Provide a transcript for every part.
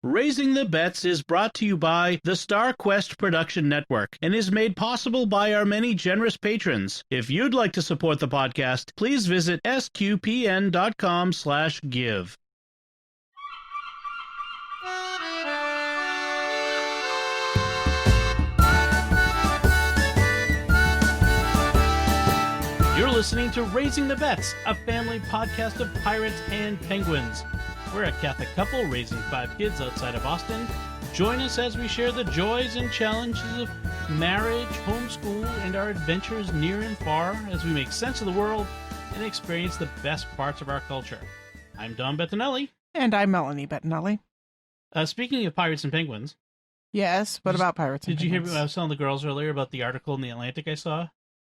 Raising the Bets is brought to you by the Star Quest Production Network and is made possible by our many generous patrons. If you'd like to support the podcast, please visit sqpn.com/give. You're listening to Raising the Bets, a family podcast of pirates and penguins. We're a Catholic couple raising 5 kids outside of Boston. Join us as we share the joys and challenges of marriage, homeschool, and our adventures near and far as we make sense of the world and experience the best parts of our culture. I'm Don Bettinelli. And I'm Melanie Bettinelli. Speaking of pirates and penguins. Yes, what about pirates and penguins? Did you hear, I was telling the girls earlier about the article in The Atlantic I saw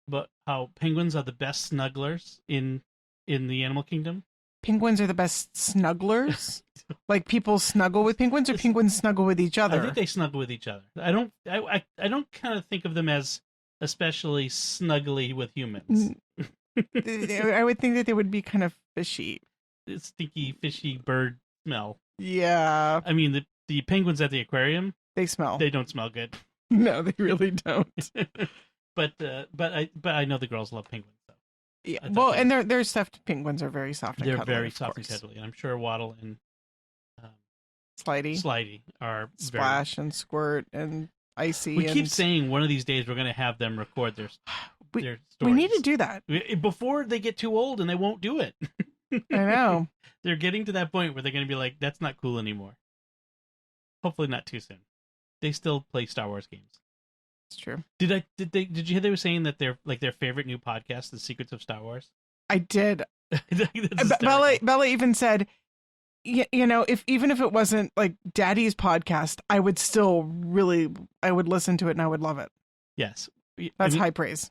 about how penguins are the best snugglers in the animal kingdom? Penguins are the best snugglers? Like people snuggle with penguins, or penguins snuggle with each other? I think they snuggle with each other. I don't kind of think of them as especially snuggly with humans. I would think that they would be kind of fishy. Stinky, fishy bird smell. Yeah. I mean, the penguins at the aquarium, they smell. They don't smell good. No, they really don't. But I know the girls love penguins. Yeah, well, and their stuffed penguins are very soft and cuddly. They're very soft and cuddly, and I'm sure Waddle and Slidey are Splash and Squirt and Icy. We keep saying one of these days we're going to have them record their stories. We need to do that before they get too old and they won't do it. I know. They're getting to that point where they're going to be like, that's not cool anymore. Hopefully not too soon. They still play Star Wars games. It's true. Did you hear they were saying that their favorite new podcast is Secrets of Star Wars? I did. Bella even said, you know, even if it wasn't like Daddy's podcast, I would listen to it and I would love it. Yes. That's high praise.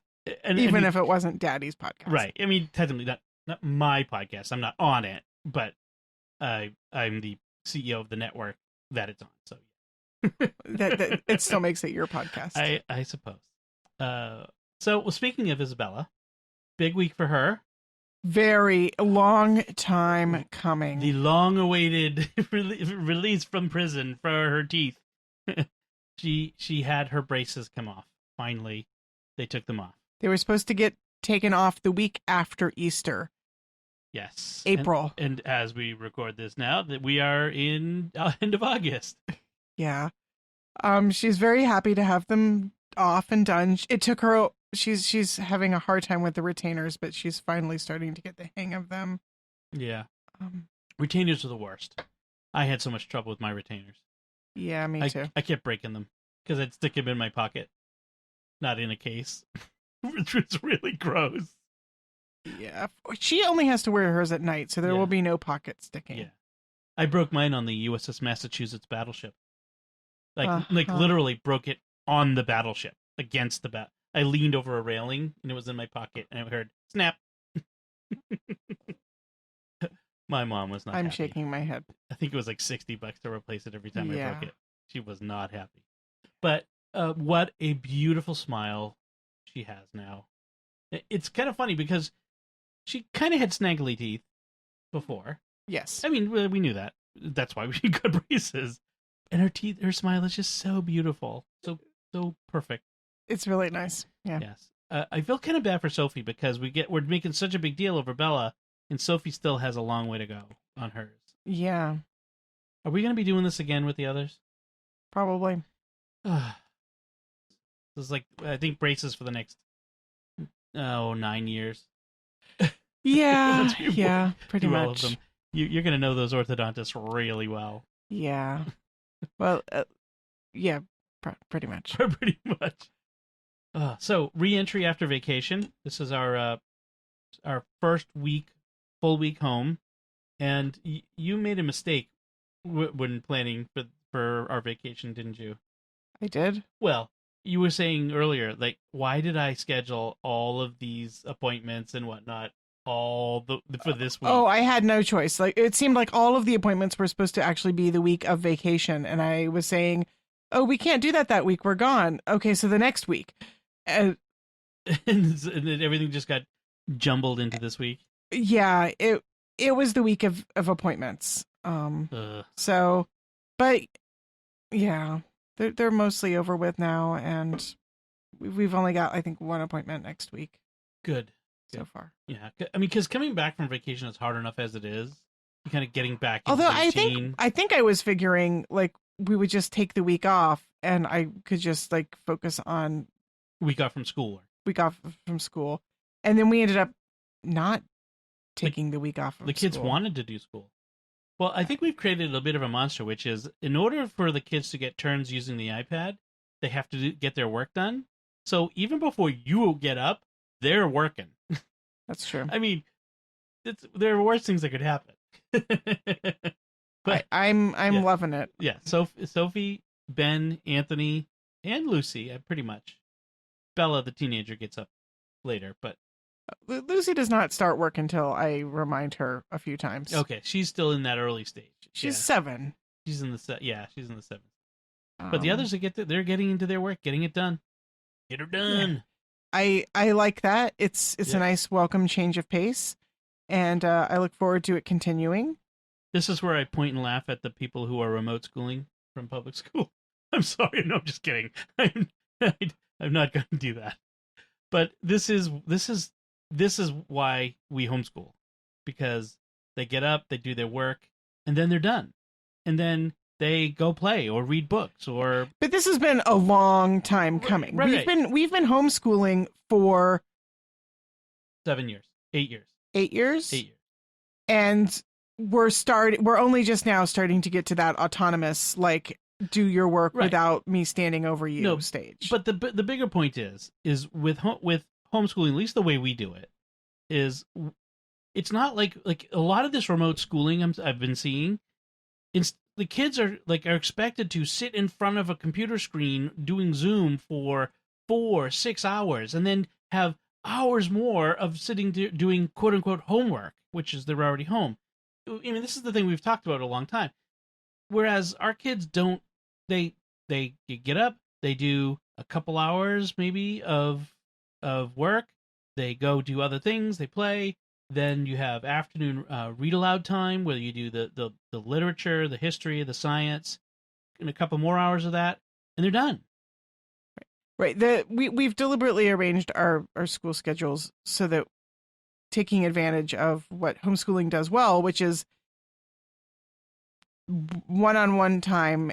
Even if it wasn't Daddy's podcast. Right. I mean, technically not my podcast. I'm not on it, but I'm the CEO of the network that it's on. So that it still makes it your podcast. I suppose. So speaking of Isabella, big week for her. Very long time coming. The long-awaited release from prison for her teeth. She had her braces come off. Finally, they took them off. They were supposed to get taken off the week after Easter. Yes. April. And as we record this now, that we are in end of August. Yeah. She's very happy to have them off and done. It took her, she's having a hard time with the retainers, but she's finally starting to get the hang of them. Yeah. Retainers are the worst. I had so much trouble with my retainers. Yeah, me too. I kept breaking them because I'd stick them in my pocket, not in a case, which was really gross. Yeah. She only has to wear hers at night, so there will be no pocket sticking. Yeah. I broke mine on the USS Massachusetts battleship. Like literally broke it on the battleship against the I leaned over a railing and it was in my pocket and I heard snap. My mom was not happy. Shaking my head. I think it was like $60 to replace it every time I broke it. She was not happy. But what a beautiful smile she has now. It's kind of funny because she kind of had snaggly teeth before. Yes. I mean, we knew that. That's why we got braces. And her smile is just so beautiful. So perfect. It's really nice. Yeah. Yes. I feel kind of bad for Sophie because we're making such a big deal over Bella, and Sophie still has a long way to go on hers. Yeah. Are we going to be doing this again with the others? Probably. This is like, I think braces for the next 9 years. Yeah. Yeah. Pretty much. All of them. You're going to know those orthodontists really well. Yeah. Well, yeah, pretty much. Pretty much. So, re-entry after vacation. This is our first full week home, and you made a mistake when planning for our vacation, didn't you? I did. Well, you were saying earlier, like, why did I schedule all of these appointments and whatnot for this week? Oh, I had no choice. Like, it seemed like all of the appointments were supposed to actually be the week of vacation, and I was saying, oh, we can't do that week. We're gone. Okay, so the next week. And then everything just got jumbled into this week. Yeah, it was the week of appointments. So But yeah, they're mostly over with now, and we've only got, I think, one appointment next week. Good. So far. Yeah. I mean, because coming back from vacation is hard enough as it is. Kind of getting back into Although the routine. I think I was figuring like we would just take the week off and I could just like focus on week off from school. And then we ended up not taking the week off from the kids wanted to do school. Well, I think we've created a bit of a monster, which is in order for the kids to get turns using the iPad, they have to get their work done. So even before you get up, they're working. That's true. I mean, there are worse things that could happen. But I'm loving it. Yeah. Sophie, Ben, Anthony, and Lucy, pretty much. Bella, the teenager, gets up later, but Lucy does not start work until I remind her a few times. Okay, she's still in that early stage. She's 7. She's in the 7th. But the others they're getting into their work, getting it done. Get her done. Yeah. I like that. It's a nice welcome change of pace, and I look forward to it continuing. This is where I point and laugh at the people who are remote schooling from public school. I'm sorry, no, I'm just kidding. I'm not going to do that. But this is why we homeschool, because they get up, they do their work, and then they're done, and then they go play or read books or. But this has been a long time coming. Right. We've been homeschooling for 7 years, 8 years. 8 years. 8 years. And we're only just now starting to get to that autonomous, like, do your work without me standing over you stage. But the bigger point is with homeschooling, at least the way we do it, is it's not like a lot of this remote schooling I've been seeing. The kids are expected to sit in front of a computer screen doing Zoom for 4-6 hours, and then have hours more of sitting doing quote unquote homework, which is they're already home. I mean, this is the thing we've talked about a long time. Whereas our kids don't. They get up, they do a couple hours maybe of work, they go do other things, they play, then you have afternoon read aloud time where you do the literature, the history, the science, and a couple more hours of that, and they're done. Right. We've deliberately arranged our school schedules so that taking advantage of what homeschooling does well, which is one-on-one time,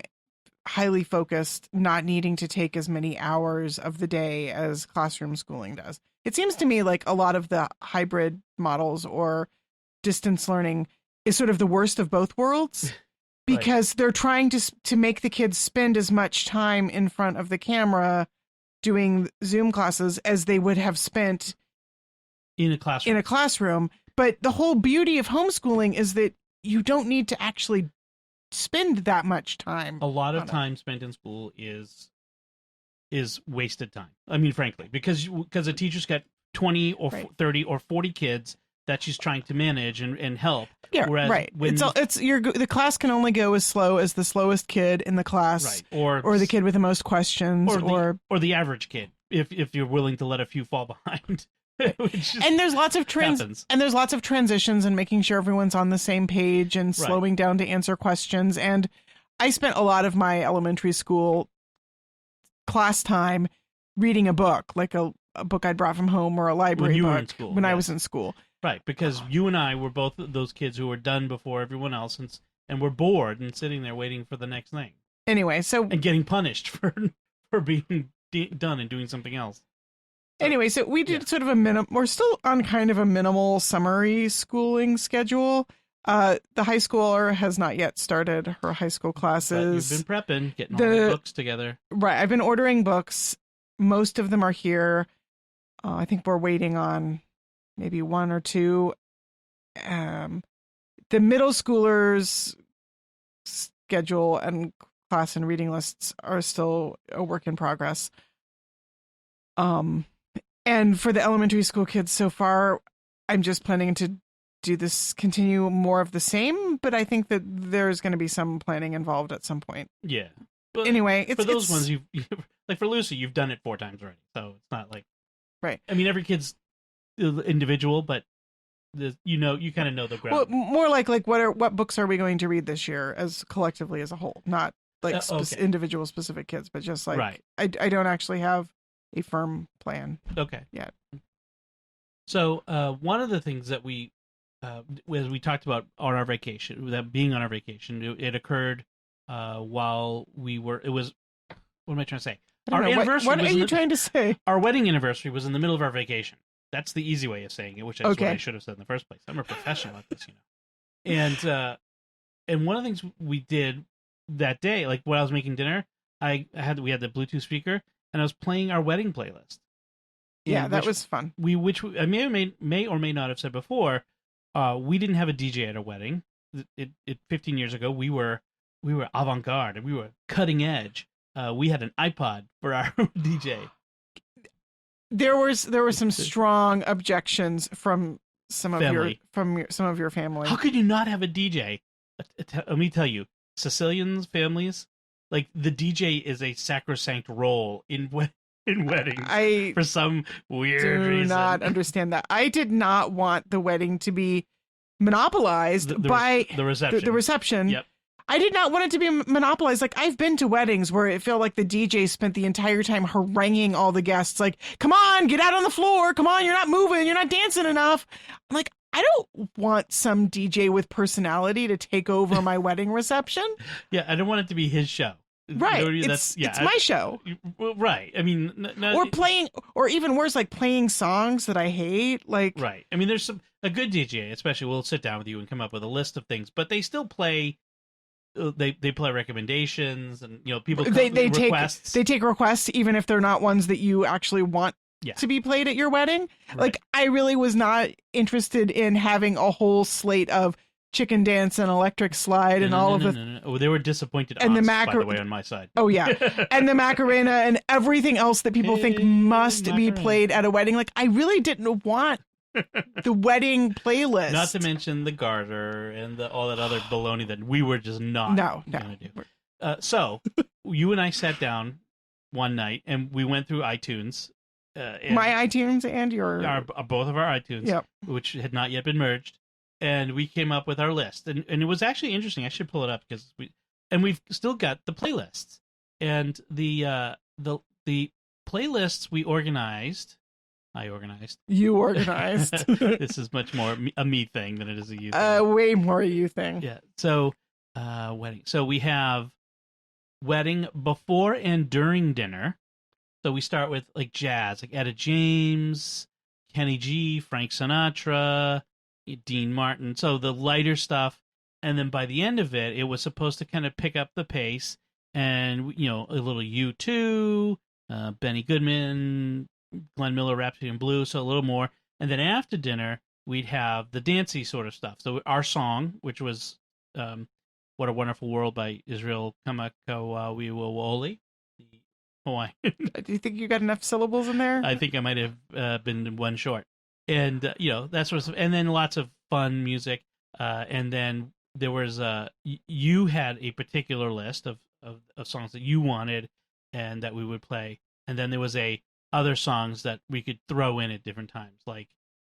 highly focused, not needing to take as many hours of the day as classroom schooling does. It seems to me like a lot of the hybrid models or distance learning is sort of the worst of both worlds, because they're trying to make the kids spend as much time in front of the camera doing Zoom classes as they would have spent in a classroom. But the whole beauty of homeschooling is that you don't need to actually spend that much time. A lot of time spent in school is wasted time. I mean, frankly, because a teacher's got 20 or 30 or 40 kids that she's trying to manage and help. Yeah, whereas when the class can only go as slow as the slowest kid in the class, or the kid with the most questions, or the average kid, if you're willing to let a few fall behind. And there's lots of transitions and making sure everyone's on the same page and slowing down to answer questions. And I spent a lot of my elementary school class time reading a book, like a book I'd brought from home or a library book when I was in school. Right, because you and I were both those kids who were done before everyone else, and were bored and sitting there waiting for the next thing. Anyway, and getting punished for being done and doing something else. Anyway, so we did sort of we're still on kind of a minimal summary schooling schedule. The high schooler has not yet started her high school classes. But you've been prepping, getting all the books together. Right. I've been ordering books. Most of them are here. I think we're waiting on maybe 1 or 2. The middle schoolers' schedule and class and reading lists are still a work in progress. And for the elementary school kids so far, I'm just planning to continue more of the same, but I think that there's going to be some planning involved at some point. Yeah. But anyway, for those ones, you like for Lucy, you've done it 4 times already, so it's not like right. I mean, every kid's individual, but you kind of know the Well, ground. more like what books are we going to read this year as collectively as a whole? Not like Okay. individual specific kids, but just like Right. I don't actually have a firm plan Okay. yet. So one of the things that as we talked about on our vacation, that being on our vacation, it occurred while we were. It was. What am I trying to say? Our anniversary. What are you trying to say? Our wedding anniversary was in the middle of our vacation. That's the easy way of saying it, which is what I should have said in the first place. I'm a professional at this, And one of the things we did that day, like when I was making dinner, we had the Bluetooth speaker, and I was playing our wedding playlist. Yeah, that was fun. I may or may not have said before, we didn't have a DJ at a wedding. 15 years ago, we were avant-garde and we were cutting edge. We had an iPod for our DJ. There were some strong objections from some of Family. your family. How could you not have a DJ? Let me tell you, Sicilian families, like the DJ is a sacrosanct role in weddings. For some weird reason. I do not understand that. I did not want the wedding to be monopolized by the reception. The reception. Yep. I did not want it to be monopolized. Like, I've been to weddings where it felt like the DJ spent the entire time haranguing all the guests. Like, come on, get out on the floor. Come on, you're not moving. You're not dancing enough. I'm like, I don't want some DJ with personality to take over my wedding reception. Yeah, I don't want it to be his show. Right. It's my show. Right. I mean, or even worse, like playing songs that I hate. Like, right. I mean, there's a good DJ, especially, will sit down with you and come up with a list of things, but they still play. They play recommendations, and people requests. They take requests even if they're not ones that you actually want to be played at your wedding. Right. Like, I really was not interested in having a whole slate of Chicken Dance and Electric Slide and all of the. No. Oh, they were disappointed. And aunts, by the way, on my side. Oh yeah, and the Macarena and everything else that people think must be played at a wedding. Like, I really didn't want the wedding playlist. Not to mention the garter and all that other baloney that we were just not going to do. So you and I sat down one night and we went through iTunes. My iTunes and your both of our iTunes, yep. which had not yet been merged, and we came up with our list. And it was actually interesting. I should pull it up because we've still got the playlists and the playlists we organized. I organized. You organized. This is much more a me thing than it is a you thing. Way more a you thing. Yeah. So, wedding. So we have wedding before and during dinner. So we start with like jazz, like Etta James, Kenny G, Frank Sinatra, Dean Martin. So the lighter stuff. And then by the end of it, it was supposed to kind of pick up the pace. And, a little U2, Benny Goodman, Glenn Miller, Rhapsody in Blue, so a little more. And then after dinner, we'd have the dancey sort of stuff. So our song, which was What a Wonderful World by Israel Kamakawiwo'oli, the Hawaiian. Do you think you got enough syllables in there? I think I might have been one short. And, that sort of stuff. And then lots of fun music. And then there was, you had a particular list of songs that you wanted and that we would play. And then there was other songs that we could throw in at different times, like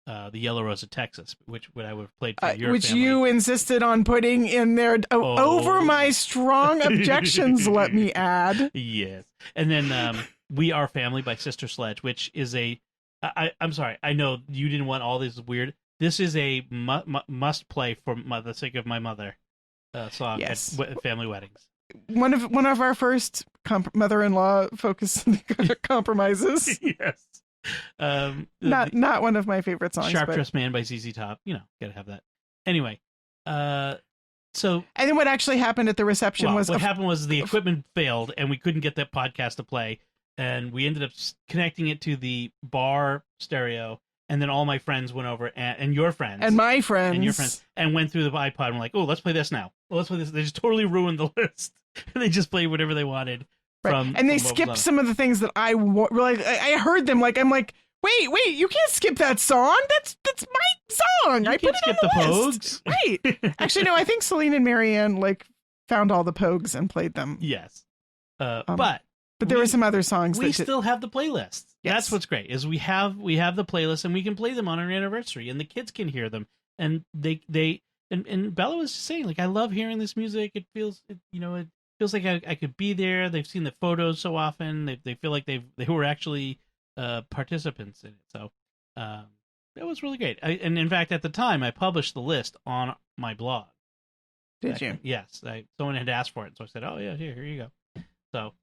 the Yellow Rose of Texas, which I would have played for your which family. You insisted on putting in there over my strong objections, let me add. Yes. And then We Are Family by Sister Sledge, which is I'm sorry, I know you didn't want all this weird. This is a must play for the sake of my mother song at family weddings. One of our first mother-in-law focus compromises. Yes. Not one of my favorite songs. Sharp Dressed Man by ZZ Top. Gotta have that. Anyway, so. And then what actually happened at the reception was. What happened was the equipment failed and we couldn't get that podcast to play. And we ended up connecting it to the bar stereo. And then all my friends went over and your friends. And my friends. And your friends. And went through the iPod and were like, oh, let's play this now. Well, let's play this. They just totally ruined the list. They just played whatever they wanted. Right. And they skipped some of the things that I heard them I'm like, wait, you can't skip that song. That's my song. You I can't put it skip on the list. Pogues. Right. Actually, no, I think Celine and Marianne found all the Pogues and played them. Yes. But But there were some other songs. We still have the playlist. Yes. That's what's great is we have the playlist and we can play them on our anniversary and the kids can hear them and and Bella was just saying like I love hearing this music. It feels it feels like I could be there. They've seen the photos so often. They feel like they were actually participants in it. So that was really great. And in fact, at the time, I published the list on my blog. Did you? Yes. Someone had asked for it, so I said, "Oh yeah, here you go." So,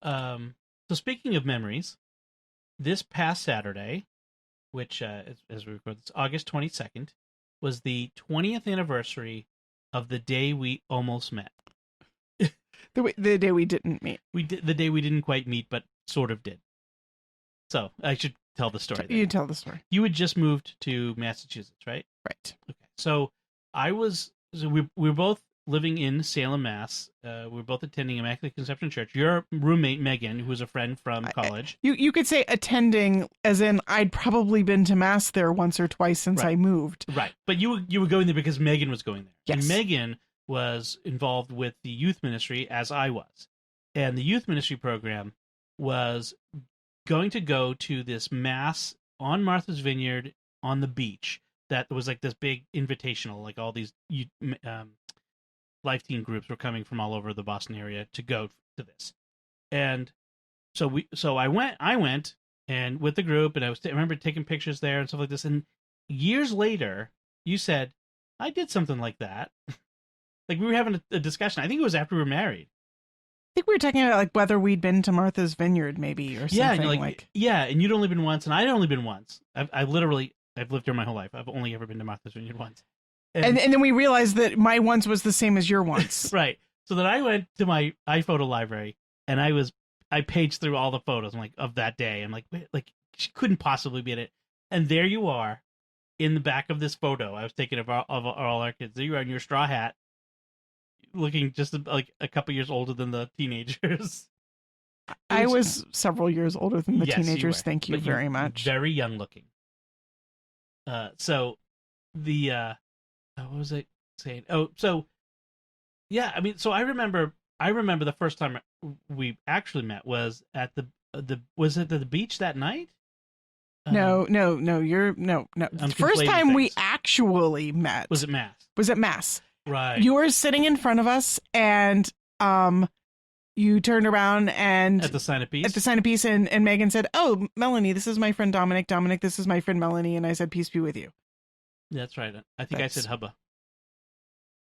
so speaking of memories, this past Saturday, which as we record, it's August 22nd, was the 20th anniversary of the day we almost met. The day we didn't meet. The day we didn't quite meet, but sort of did. So I should tell the story. You tell the story. You had just moved to Massachusetts, right? Right. Okay. So we were both living in Salem, Mass. We were both attending Immaculate Conception Church. Your roommate Megan, who was a friend from college. You could say attending, as in I'd probably been to Mass there once or twice since I moved. Right. But you were going there because Megan was going there. Yes. And Megan was involved with the youth ministry as I was. And the youth ministry program was going to go to this Mass on Martha's Vineyard on the beach that was like this big invitational, like all these life team groups were coming from all over the Boston area to go to this. And so I went and with the group and I remember taking pictures there and stuff like this. And years later, you said, I did something like that. Like we were having a discussion. I think it was after we were married. I think we were talking about like whether we'd been to Martha's Vineyard maybe or something. Yeah, and yeah, and you'd only been once and I'd only been once. I've lived here my whole life. I've only ever been to Martha's Vineyard once. And then we realized that my once was the same as your once. Right. So then I went to my iPhoto library and I paged through all the photos of that day. I'm like, wait, like she couldn't possibly be in it. And there you are in the back of this photo I was taking of all our kids. There you are in your straw hat, looking just like a couple years older than the teenagers. I was several years older than the teenagers. Thank you very much. Very young looking. So the what was I saying? Oh, so yeah, I mean, so I remember the first time we actually met was at was it the beach that night? No. The first time we actually met was at Mass. Was at Mass. Right. You were sitting in front of us and you turned around and at the sign of peace. At the sign of peace and Megan said, "Oh, Melanie, this is my friend Dominic. Dominic, this is my friend Melanie." And I said, "Peace be with you." That's right. I think I said hubba.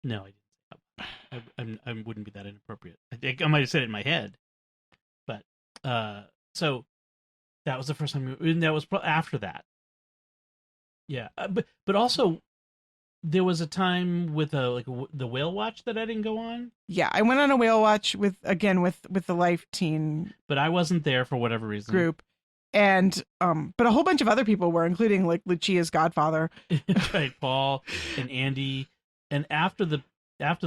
No, I didn't say hubba. I wouldn't be that inappropriate. I might have said it in my head. But so that was the first time and that was after that. Yeah. But also there was a time with the whale watch that I didn't go on. Yeah, I went on a whale watch with the Life Teen. But I wasn't there for whatever reason. Group. And but a whole bunch of other people were, including like Lucia's godfather. Right, Paul and Andy. And after the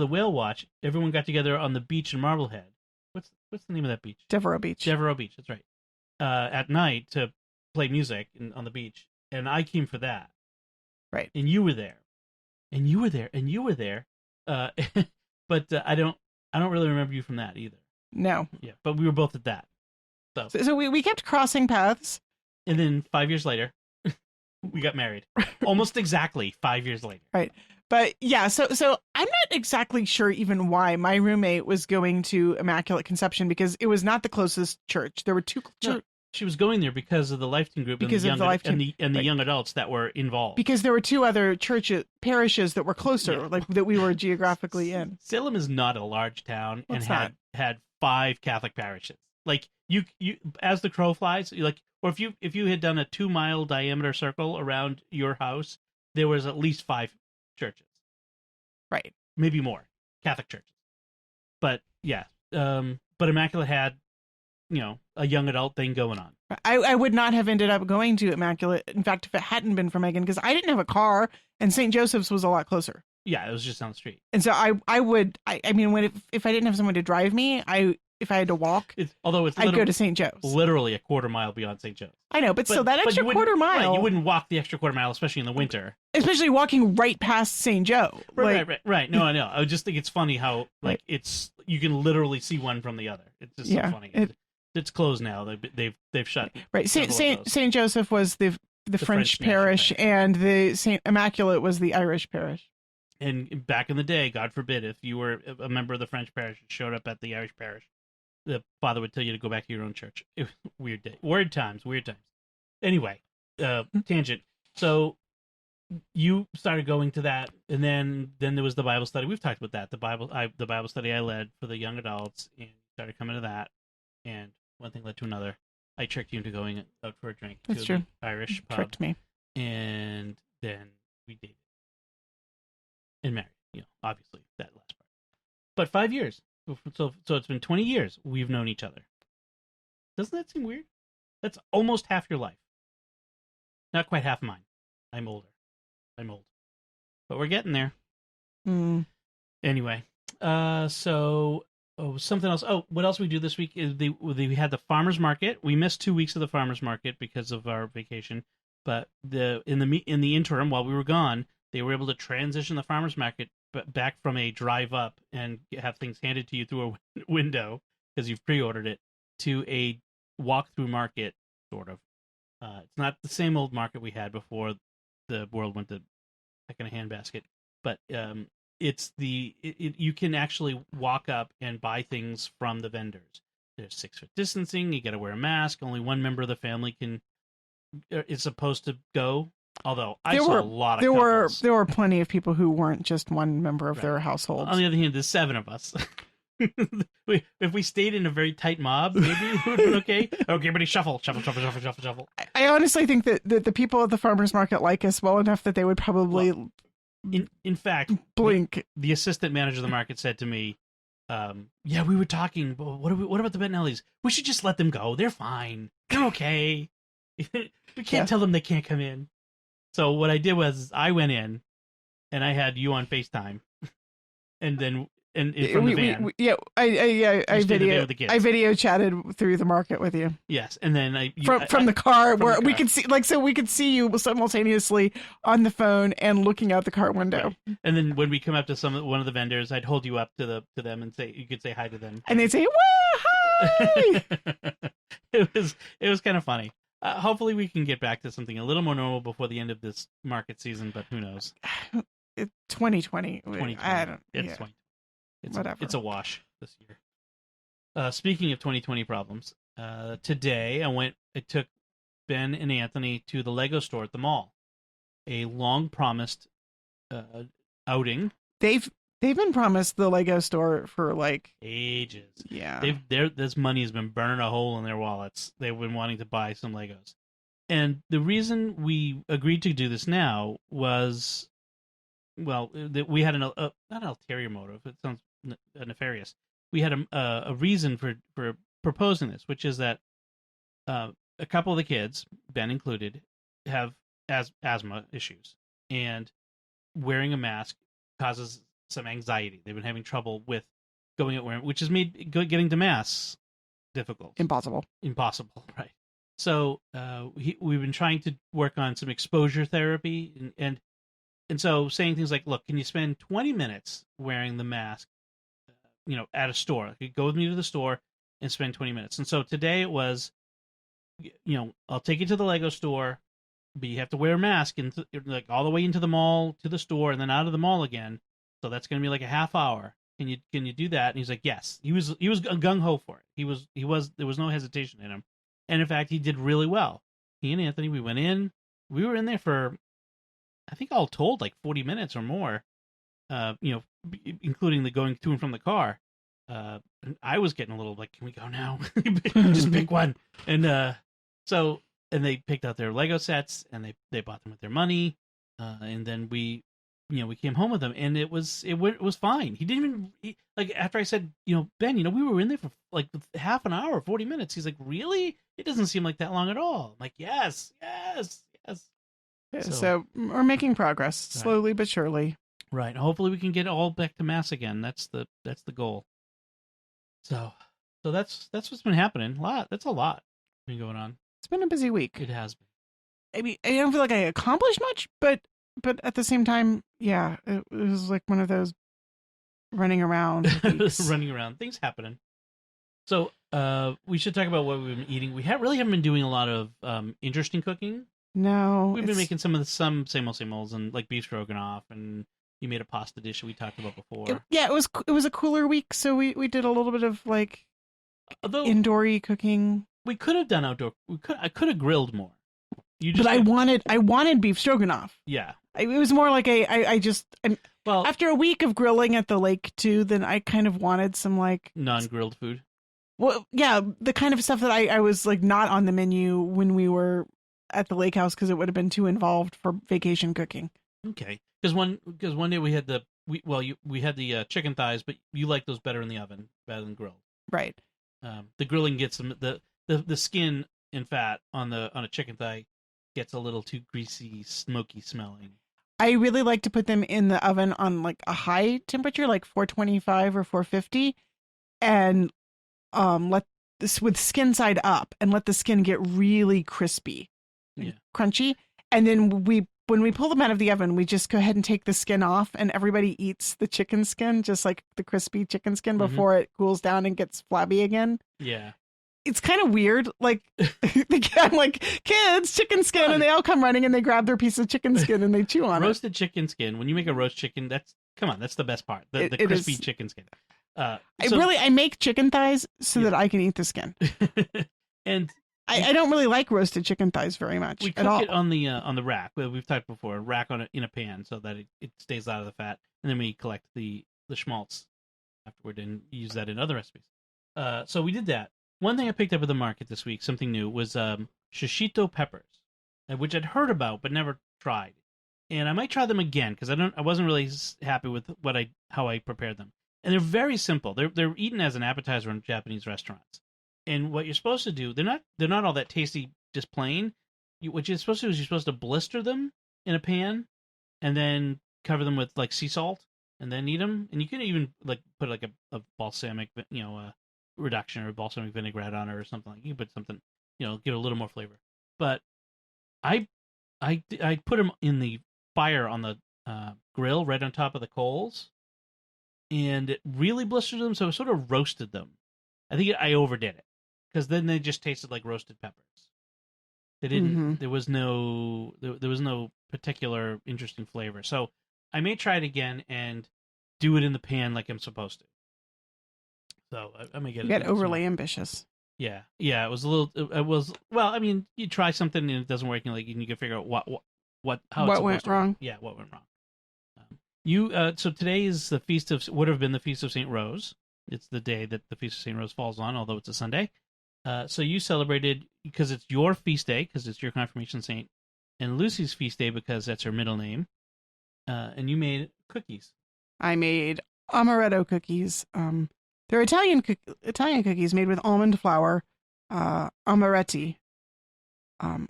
whale watch, everyone got together on the beach in Marblehead. What's the name of that beach? Devereaux Beach. Devereaux Beach, that's right. At night to play music on the beach. And I came for that. Right. And you were there. And you were there. And you were there. But I don't really remember you from that either. No. Yeah, but we were both at that. So we kept crossing paths. And then 5 years later, we got married. Almost exactly 5 years later. Right. But yeah, so I'm not exactly sure even why my roommate was going to Immaculate Conception because it was not the closest church. There were two churches. She was going there because of the Life Team group because and the, of the Life Team. and the young adults that were involved. Because there were two other parishes that were closer, like that we were geographically in. Salem is not a large town and had 5 Catholic parishes. Like you as the crow flies, or if you had done a 2-mile diameter circle around your house, there was at least 5 churches. Right. Maybe more Catholic churches. But yeah, but Immaculate had, a young adult thing going on. I would not have ended up going to Immaculate. In fact, if it hadn't been for Megan, because I didn't have a car and St. Joseph's was a lot closer. Yeah, it was just down the street. And so I mean, if I didn't have someone to drive me, if I had to walk, I'd go to St. Joe's. Literally a quarter mile beyond St. Joe's. I know, but still, that extra quarter mile. Right, you wouldn't walk the extra quarter mile, especially in the winter. Especially walking right past St. Joe. Right. No, I know. I just think it's funny how, you can literally see one from the other. It's just so funny. it's closed now. They've shut. Right. several of those. Saint Joseph was the French French national parish, parish. and the Saint Immaculate was the Irish parish. And back in the day, God forbid, if you were a member of the French parish and showed up at the Irish parish, the father would tell you to go back to your own church. It was weird day. Weird times. Anyway, tangent. So you started going to that, and then there was the Bible study. We've talked about that. The Bible study I led for the young adults, and started coming to that. And one thing led to another. I tricked you into going out for a drink. That's to true. The Irish pub. Tricked me. And then we dated. And married, obviously that last part. But 5 years. So it's been 20 years we've known each other. Doesn't that seem weird? That's almost half your life. Not quite half mine. I'm older. I'm old. But we're getting there. Anyway, something else. Oh, what else we do this week is we had the farmers market. We missed 2 weeks of the farmers market because of our vacation. But in the interim, while we were gone, they were able to transition the farmers market back from a drive up and have things handed to you through a window because you've pre-ordered it to a walk-through market, sort of. It's not the same old market we had before the world went to heck in a handbasket, but it's you can actually walk up and buy things from the vendors. There's 6-foot distancing. You got to wear a mask. Only one member of the family is supposed to go. Although I saw a lot of couples. There were plenty of people who weren't just one member of their household. On the other hand, there's 7 of us. If we stayed in a very tight mob, maybe it would have been okay. Okay, everybody shuffle. I honestly think that the people at the farmers market like us well enough that they would probably, in fact, blink. The assistant manager of the market said to me, "Yeah, we were talking. But what about the Benellis? We should just let them go. They're fine. They're okay. We can't tell them they can't come in." So what I did was I went in, and I had you on FaceTime, and then from the van. I video chatted through the market with you. Yes, and then from the car where we could see you simultaneously on the phone and looking out the car window. Right. And then when we come up to one of the vendors, I'd hold you up to them and you could say hi to them, and they'd say, "Well, hi." It was kind of funny. Hopefully we can get back to something a little more normal before the end of this market season, but who knows? 2020. I don't. It's 2020. Whatever. It's a wash this year. Speaking of 2020 problems, today I took Ben and Anthony to the Lego store at the mall. A long-promised outing. They've been promised the Lego store for like ages. Yeah. This money has been burning a hole in their wallets. They've been wanting to buy some Legos. And the reason we agreed to do this now was, well, that we had not an ulterior motive. It sounds nefarious. We had a reason for proposing this, which is that a couple of the kids, Ben included, have asthma issues, and wearing a mask causes some anxiety. They've been having trouble with going out wearing, which has made getting to mass difficult. Impossible, right? So we've been trying to work on some exposure therapy, and so saying things like, "Look, can you spend 20 minutes wearing the mask, at a store? You go with me to the store and spend 20 minutes." And so today it was, I'll take you to the Lego store, but you have to wear a mask and like all the way into the mall to the store and then out of the mall again. So that's going to be like a half hour. Can you do that? And he's like, yes. He was gung ho for it. There was no hesitation in him. And in fact, he did really well. He and Anthony, we went in. We were in there for, I think all told, like 40 minutes or more. Including the going to and from the car. I was getting a little like, can we go now? Just pick one. And and they picked out their Lego sets and they bought them with their money. And then we came home with them, and it was fine. He didn't even like after I said, Ben, we were in there for like half an hour, 40 minutes. He's like, really? It doesn't seem like that long at all. I'm like, yes. So we're making progress slowly but surely. Right. Hopefully we can get all back to mass again. That's the goal. So that's what's been happening. That's a lot been going on. It's been a busy week. It has been. I mean, I don't feel like I accomplished much, but at the same time, yeah, it was like one of those running around. Running around. Things happening. So We should talk about what we've been eating. We haven't been doing a lot of interesting cooking. No, We've been making some same olds and like beef stroganoff, and you made a pasta dish that we talked about before. It was a cooler week, so we did a little bit of like indoory cooking. We could have done outdoor. I could have grilled more. But I wanted beef stroganoff. Yeah, it was more like after a week of grilling at the lake too, then I kind of wanted some like non-grilled food. Well, yeah, the kind of stuff that I was like not on the menu when we were at the lake house because it would have been too involved for vacation cooking. Okay, because one day we had we had the chicken thighs, but you like those better in the oven rather than grilled. Right. The grilling gets them the skin and fat on a chicken thigh gets a little too greasy, smoky smelling. I really like to put them in the oven on like a high temperature, like 425 or 450, and let this with skin side up and let the skin get really crispy, crunchy. And then when we pull them out of the oven, we just go ahead and take the skin off, and everybody eats the chicken skin, just like the crispy chicken skin before it cools down and gets flabby again. Yeah. It's kind of weird. Like, I'm like, kids, chicken skin, and they all come running and they grab their piece of chicken skin and they chew on Roasted chicken skin. When you make a roast chicken, that's the best part. The crispy chicken skin. I make chicken thighs so that I can eat the skin. And I don't really like roasted chicken thighs very much. We cook it on the rack. We've talked before, rack in a pan so that it stays out of the fat, and then we collect the schmaltz afterward and use that in other recipes. So we did that. One thing I picked up at the market this week, something new, was Shishito Peppers, which I'd heard about but never tried. And I might try them again because I wasn't really happy with how I prepared them. And they're very simple. They're eaten as an appetizer in Japanese restaurants. And what you're supposed to do, they're not all that tasty just plain. What you're supposed to do is you're supposed to blister them in a pan and then cover them with like sea salt and then eat them. And you can even like put like a balsamic, reduction or balsamic vinaigrette on it or something. You can put something, give it a little more flavor. But I put them in the fire on the grill right on top of the coals, and it really blistered them, so it sort of roasted them. I think I overdid it because then they just tasted like roasted peppers. They didn't. There was no particular interesting flavor. So I may try it again and do it in the pan like I'm supposed to. So I may get it. You got overly ambitious. Yeah. It was a little. It was well. I mean, you try something and it doesn't work, and you can figure out what went wrong. Yeah, what went wrong. So today is would have been the Feast of St. Rose. It's the day that the Feast of St. Rose falls on, although it's a Sunday. So you celebrated because it's your feast day, because it's your confirmation saint, and Lucy's feast day because that's her middle name. And you made cookies. I made Amaretto Cookies. They're Italian cookies made with almond flour, amaretti,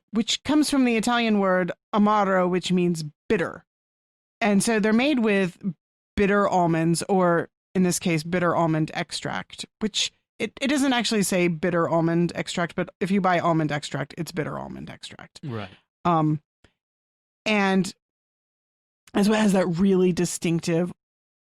which comes from the Italian word amaro, which means bitter. And so they're made with bitter almonds, or in this case, bitter almond extract, which it doesn't actually say bitter almond extract, but if you buy almond extract, it's bitter almond extract. Right. And as well as that really distinctive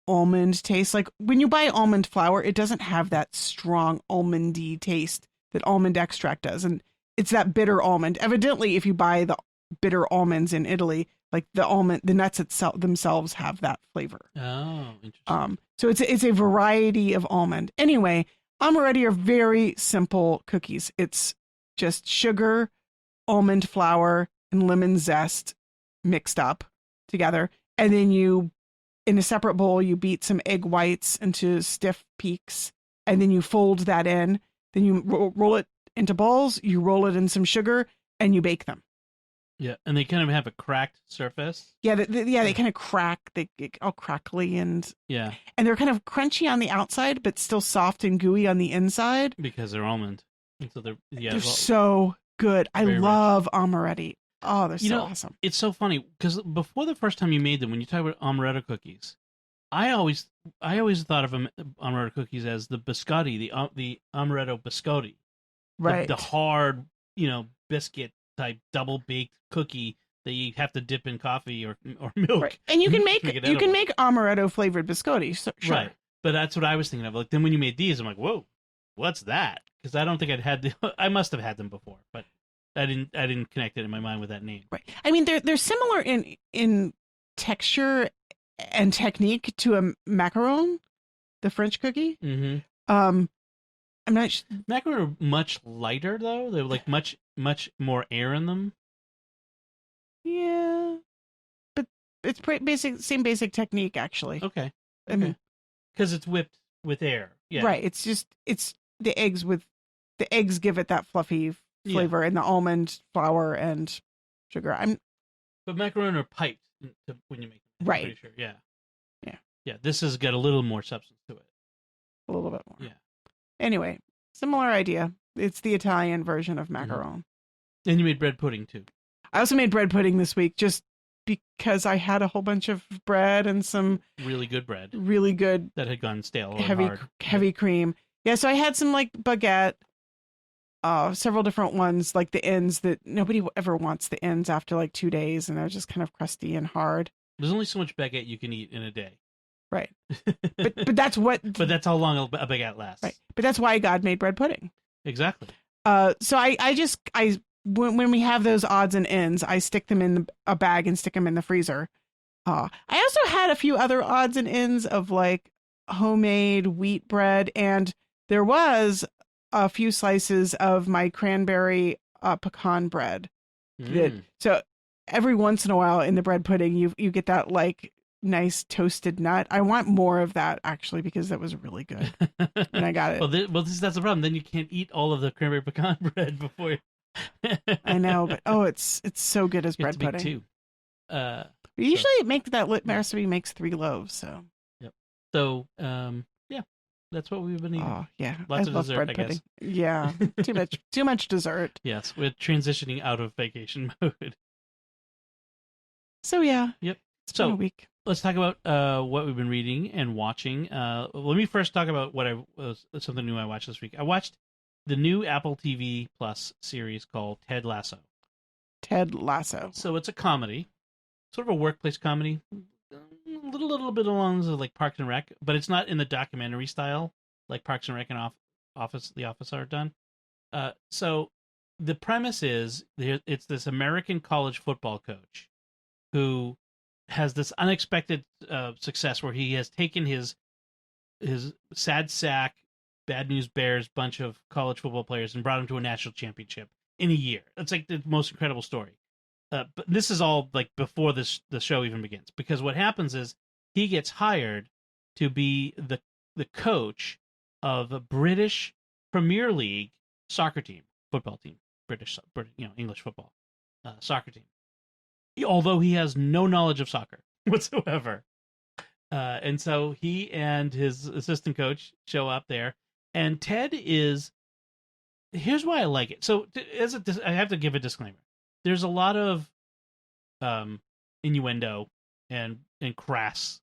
almond taste. Like when you buy almond flour, it doesn't have that strong almondy taste that almond extract does. And it's that bitter almond. Evidently, if you buy the bitter almonds in Italy, like the nuts themselves have that flavor. Oh, interesting. So it's a variety of almond. Anyway, amaretti are very simple cookies. It's just sugar, almond flour, and lemon zest mixed up together. And then in a separate bowl, you beat some egg whites into stiff peaks, and then you fold that in. Then you roll it into balls, you roll it in some sugar, and you bake them. Yeah, and they kind of have a cracked surface. Yeah, they kind of crack. They get all crackly and they're kind of crunchy on the outside, but still soft and gooey on the inside because they're almond. And so they're so good. I love amaretti. Oh, they're so awesome. It's so funny because before the first time you made them, when you talk about amaretto cookies, I always thought of amaretto cookies as the biscotti, the amaretto biscotti, right? The hard, biscuit type double baked cookie that you have to dip in coffee or milk. Right. And you can make amaretto flavored biscotti. So, sure. Right. But that's what I was thinking of. Like then when you made these, I'm like, whoa, what's that? Because I don't think I'd had I must have had them before, but I didn't connect it in my mind with that name. Right. I mean, they're similar in texture and technique to a macaron, the French cookie. Mm-hmm. I'm not. Macaron are much lighter though. They're like much more air in them. Yeah, but it's basic, same basic technique actually. Okay. Okay. Because it's whipped with air. Yeah. Right. It's the eggs give it that fluffy flavor, and the almond flour and sugar. But macaron are piped when you make them. Right. I'm pretty sure. Yeah. Yeah. Yeah. This has got a little more substance to it. A little bit more. Yeah. Anyway, similar idea. It's the Italian version of macaron. Mm-hmm. And you made bread pudding too. I also made bread pudding this week just because I had a whole bunch of bread and some really good bread. Really good. That had gone stale or heavy cream. Yeah, so I had some like baguette, several different ones, like the ends that nobody ever wants the ends after like 2 days, and they're just kind of crusty and hard. There's only so much baguette you can eat in a day. Right. But that's what. But that's how long a baguette lasts. Right. But that's why God made bread pudding. Exactly. So I when we have those odds and ends, I stick them in a bag and stick them in the freezer. I also had a few other odds and ends of like homemade wheat bread, and there was a few slices of my cranberry pecan bread. So every once in a while in the bread pudding, you get that like nice toasted nut. I want more of that actually, because that was really good when I got it. That's the problem. Then you can't eat all of the cranberry pecan bread before you... I know, but it's so good as bread pudding. Too. Usually that recipe makes 3 loaves. So. Yep. So yeah, that's what we've been eating. Oh yeah, Lots I of love dessert, bread I pudding. guess. Yeah, too much dessert. Yes, we're transitioning out of vacation mode. So yeah. Yep. It's been a week. Let's talk about what we've been reading and watching. Let me first talk about something new I watched this week. I watched the new Apple TV Plus series called Ted Lasso. Ted Lasso. So it's a comedy, sort of a workplace comedy, a little bit along the like Parks and Rec, but it's not in the documentary style like Parks and Rec and The Office are done. So the premise is it's this American college football coach who has this unexpected success where he has taken his sad sack, Bad News Bears bunch of college football players and brought them to a national championship in a year. It's like the most incredible story. But this is all like before the show even begins, because what happens is he gets hired to be the coach of a British Premier League soccer team, football team, British English football soccer team. Although he has no knowledge of soccer whatsoever. And so he and his assistant coach show up there, and Ted is... Here's why I like it. So I have to give a disclaimer. There's a lot of innuendo and crass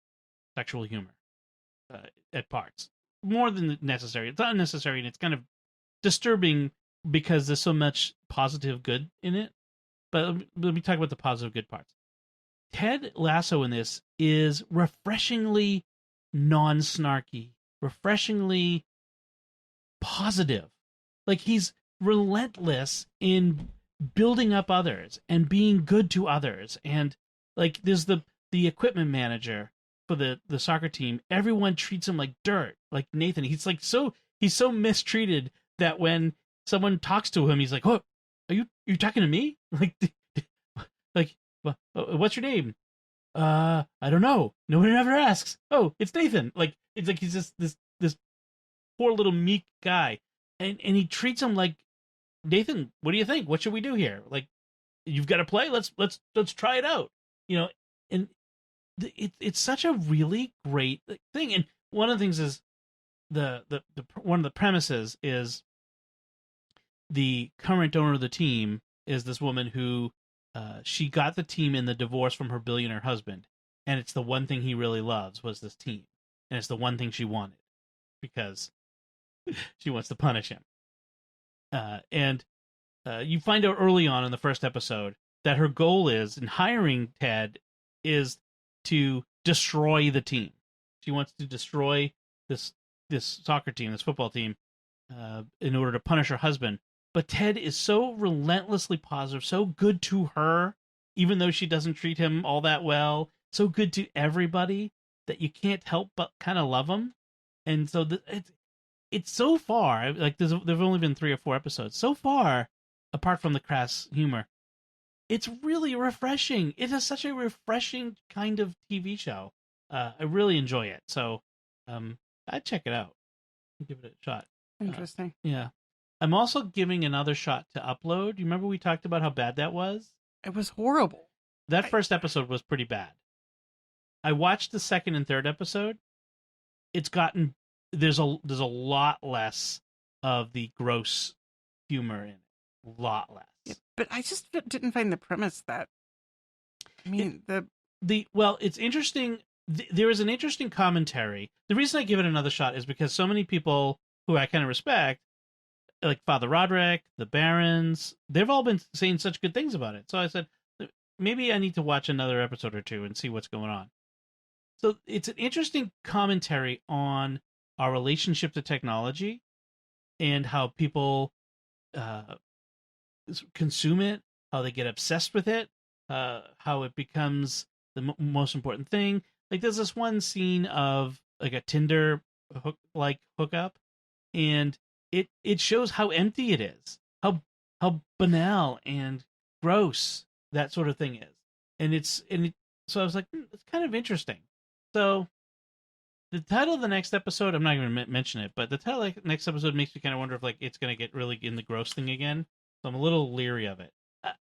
sexual humor at parts. More than necessary. It's not necessary, and it's kind of disturbing because there's so much positive good in it. But let me talk about the positive good parts. Ted Lasso in this is refreshingly non-snarky, refreshingly positive. Like, he's relentless in building up others and being good to others. And like, there's the equipment manager for the soccer team. Everyone treats him like dirt. Like Nathan, he's so mistreated that when someone talks to him, he's like, "Oh, are you talking to me? Like, what's your name? I don't know. No one ever asks. Oh, it's Nathan." Like, it's like he's just this poor little meek guy, and he treats him like, "Nathan, what do you think? What should we do here? Like, you've got to play. Let's try it out." And it's such a really great thing. And one of the things is one of the premises is the current owner of the team is this woman who she got the team in the divorce from her billionaire husband, and it's the one thing he really loves was this team, and it's the one thing she wanted because she wants to punish him. And you find out early on in the first episode that her goal is, in hiring Ted, is to destroy the team. She wants to destroy this soccer team, this football team, in order to punish her husband. But Ted is so relentlessly positive, so good to her, even though she doesn't treat him all that well, so good to everybody that you can't help but kind of love him. And so it's so far, like there've only been 3 or 4 episodes. So far, apart from the crass humor, it's really refreshing. It is such a refreshing kind of TV show. I really enjoy it. So I'd check it out. Give it a shot. Interesting. Yeah. I'm also giving another shot to Upload. You remember we talked about how bad that was? It was horrible. That first episode was pretty bad. I watched the second and third episode. It's gotten there's a lot less of the gross humor in it. A lot less. Yeah, but I just didn't find the premise that. I mean, it's interesting. There is an interesting commentary. The reason I give it another shot is because so many people who I kind of respect, like Father Roderick, the Barons, they've all been saying such good things about it. So I said, maybe I need to watch another episode or two and see what's going on. So it's an interesting commentary on our relationship to technology and how people consume it, how they get obsessed with it, how it becomes the most important thing. Like there's this one scene of like a Tinder hookup, and it shows how empty it is, how banal and gross that sort of thing is, so I was like, it's kind of interesting. So the title of the next episode, I'm not going to mention it, but the title of the next episode makes me kind of wonder if like it's going to get really in the gross thing again. So I'm a little leery of it.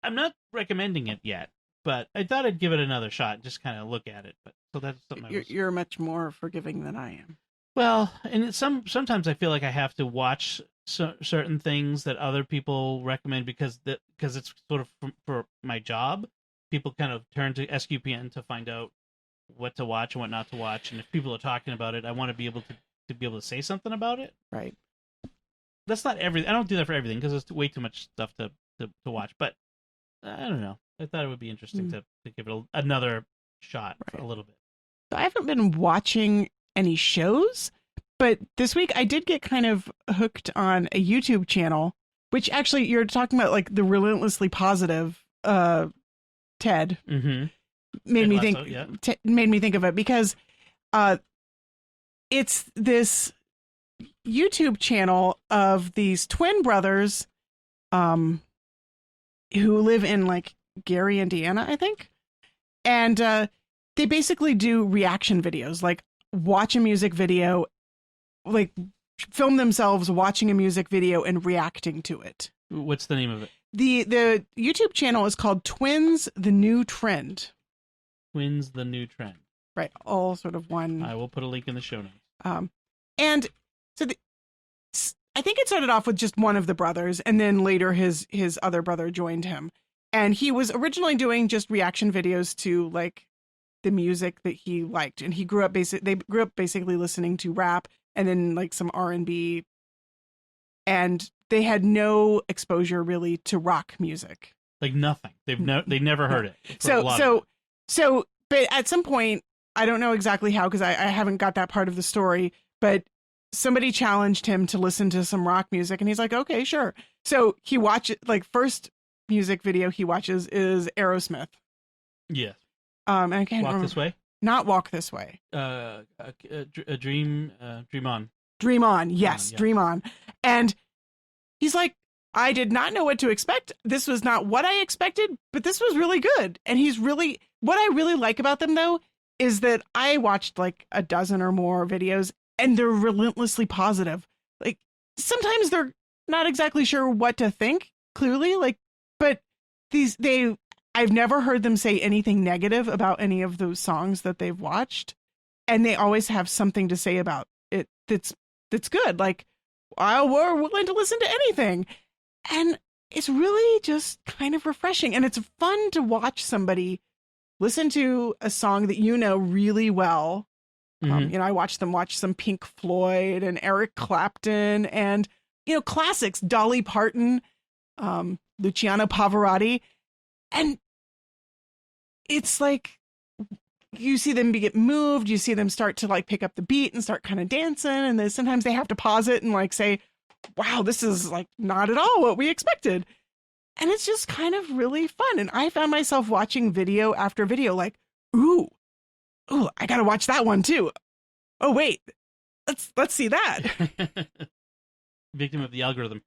I'm not recommending it yet, but I thought I'd give it another shot, just kind of look at it. But so that's something. You're much more forgiving than I am. Well, and sometimes I feel like I have to watch certain things that other people recommend because it's sort of for my job. People kind of turn to SQPN to find out what to watch and what not to watch, and if people are talking about it, I want to be able to say something about it. Right. That's not everything. I don't do that for everything because it's way too much stuff to watch. But I don't know. I thought it would be interesting to give it another shot for a little bit. So I haven't been watching any shows, but this week I did get kind of hooked on a YouTube channel, which actually you're talking about like the relentlessly positive Ted. Mm-hmm. Made me think of it because it's this YouTube channel of these twin brothers who live in like Gary, Indiana, I think. And they basically do reaction videos, like watch a music video, like film themselves watching a music video and reacting to it. What's the name of it? The YouTube channel is called Twins, the New Trend. Twins, the New Trend. Right. All sort of one. I will put a link in the show notes. And so I think it started off with just one of the brothers, and then later his other brother joined him. And he was originally doing just reaction videos to like the music that he liked. And he grew up basically listening to rap and then like some R&B. And they had no exposure really to rock music. Like nothing. They never heard it. So, but at some point, I don't know exactly how, because I haven't got that part of the story, but somebody challenged him to listen to some rock music, and he's like, okay, sure. So he watched, like, first music video he watches is Aerosmith. Yes. And I can't remember. This Way? Not Walk This Way. Dream On. Dream On, yes, Dream On. And he's like, I did not know what to expect. This was not what I expected, but this was really good. And what I really like about them, though, is that I watched like a dozen or more videos and they're relentlessly positive. Like sometimes they're not exactly sure what to think, clearly, like, but I've never heard them say anything negative about any of those songs that they've watched. And they always have something to say about it that's good. Like, we're willing to listen to anything. And it's really just kind of refreshing. And it's fun to watch somebody listen to a song that you know really well. Mm-hmm. I watched them watch some Pink Floyd and Eric Clapton and, classics, Dolly Parton, Luciano Pavarotti. And it's like, you see them get moved. You see them start to like pick up the beat and start kind of dancing. And then sometimes they have to pause it and like say, wow, this is like not at all what we expected. And it's just kind of really fun. And I found myself watching video after video, like, ooh, I got to watch that one too. Oh, wait, let's see that. Victim of the algorithm.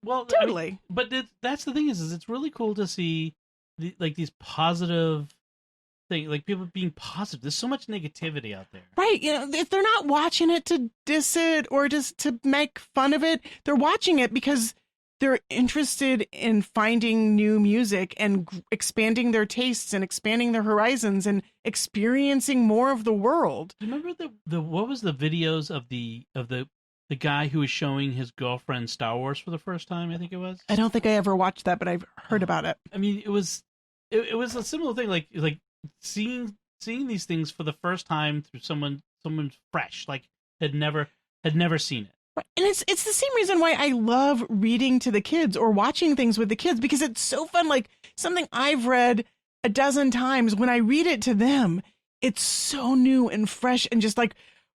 Well, Totally. I mean, but that's the thing is it's really cool to see these positive things, like people being positive. There's so much negativity out there. Right. You know, if they're not watching it to diss it or just to make fun of it, they're watching it because they're interested in finding new music and expanding their tastes and expanding their horizons and experiencing more of the world. Remember the what was the videos of the guy who was showing his girlfriend Star Wars for the first time? I think it was. I don't think I ever watched that, but I've heard about it. I mean, it was a similar thing, like seeing these things for the first time through someone fresh, like had never seen it. And it's the same reason why I love reading to the kids or watching things with the kids, because it's so fun. Like something I've read a dozen times, when I read it to them, it's so new and fresh. And just like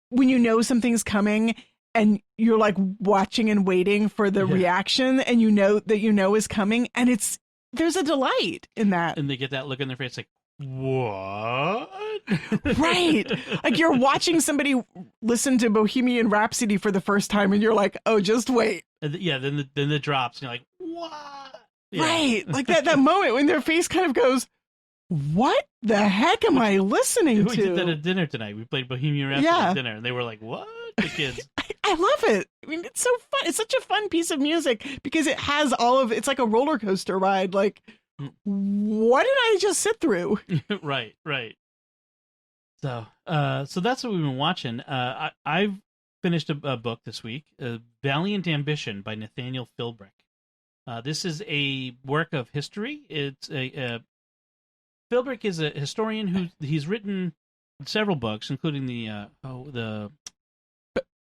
when you know something's coming and you're like watching and waiting for the reaction, and you know that is coming, and there's a delight in that. And they get that look in their face like, what? Right. Like you're watching somebody listen to Bohemian Rhapsody for the first time and you're like, oh, just wait. Then the drops and you're like, what? Yeah. Right. Like that moment when their face kind of goes, what the heck am I listening to? We did that at dinner tonight. We played Bohemian Rhapsody at dinner and they were like, what? The kids. I love it. I mean, it's so fun. It's such a fun piece of music because it has it's like a roller coaster ride. Like, what did I just sit through? Right. So that's what we've been watching. I've finished a book this week, Valiant Ambition by Nathaniel Philbrick. This is a work of history. It's Philbrick is a historian he's written several books, including the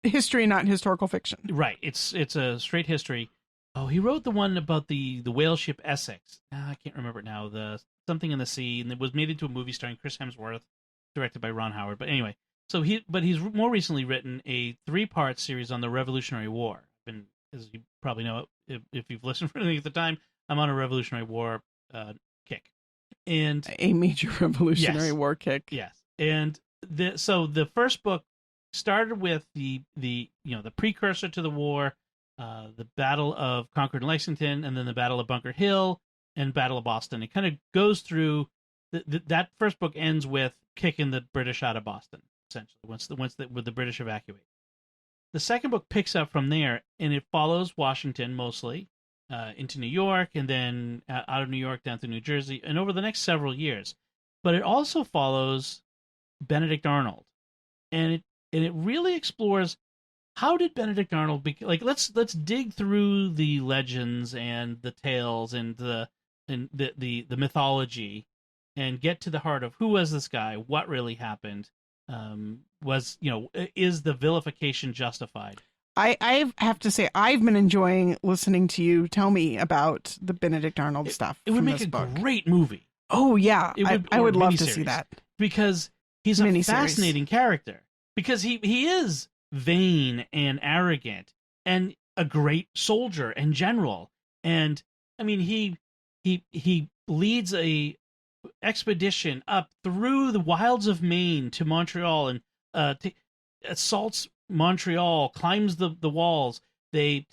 history, not historical fiction. Right. It's a straight history. Oh, he wrote the one about the whale ship Essex. I can't remember it now. The Something in the Sea, and it was made into a movie starring Chris Hemsworth, directed by Ron Howard. But anyway, he's more recently written a 3-part series on the Revolutionary War. As you probably know, if you've listened for anything at the time, I'm on a Revolutionary War kick, and a major Revolutionary War kick. Yes, and the first book started with the precursor to the war. The Battle of Concord and Lexington, and then the Battle of Bunker Hill and Battle of Boston. It kind of goes through that first book ends with kicking the British out of Boston, essentially, once the British evacuate. The second book picks up from there, and it follows Washington mostly into New York, and then out of New York down to New Jersey, and over the next several years. But it also follows Benedict Arnold, and it really explores how did Benedict Arnold let's dig through the legends and the tales and the mythology and get to the heart of who was this guy, what really happened, is the vilification justified? I have to say I've been enjoying listening to you tell me about the Benedict Arnold stuff. It would make a great movie. Oh yeah, I would love to see that, because he's a fascinating character, because he is vain and arrogant and a great soldier and general, and I mean he leads a expedition up through the wilds of Maine to Montreal and assaults Montreal, climbs the walls. They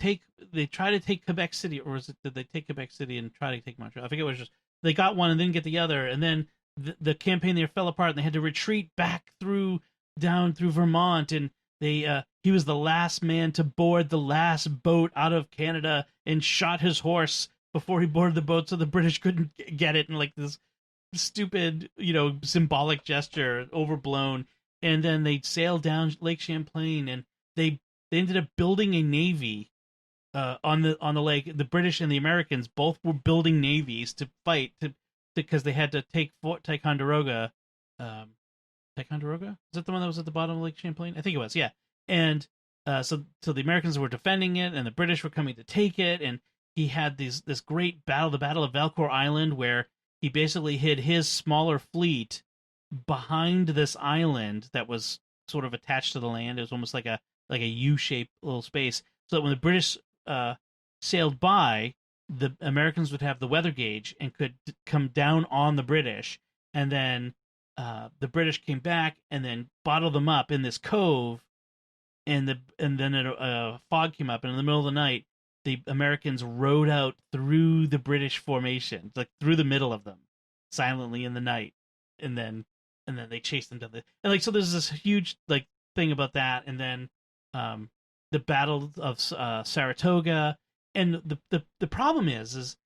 try to take Quebec City, or did they take Quebec City and try to take Montreal? I think it was just they got one and didn't get the other, and then the campaign there fell apart and they had to retreat back down through Vermont, and he was the last man to board the last boat out of Canada and shot his horse before he boarded the boat so the British couldn't get it, and like this stupid, symbolic gesture, overblown. And then they sailed down Lake Champlain, and they ended up building a navy on the lake. The British and the Americans both were building navies to fight because they had to take Fort Ticonderoga. Ticonderoga? Is that the one that was at the bottom of Lake Champlain? I think it was, yeah. And so the Americans were defending it, and the British were coming to take it. And he had this great battle, the Battle of Valcour Island, where he basically hid his smaller fleet behind this island that was sort of attached to the land. It was almost like a U-shaped little space. so that when the British sailed by, the Americans would have the weather gauge and could come down on the British, and then the British came back and then bottled them up in this cove, and then a fog came up, and in the middle of the night, the Americans rowed out through the British formation, like through the middle of them, silently in the night, and then they chased them to and like so. There's this huge like thing about that, and then the Battle of Saratoga, and the problem is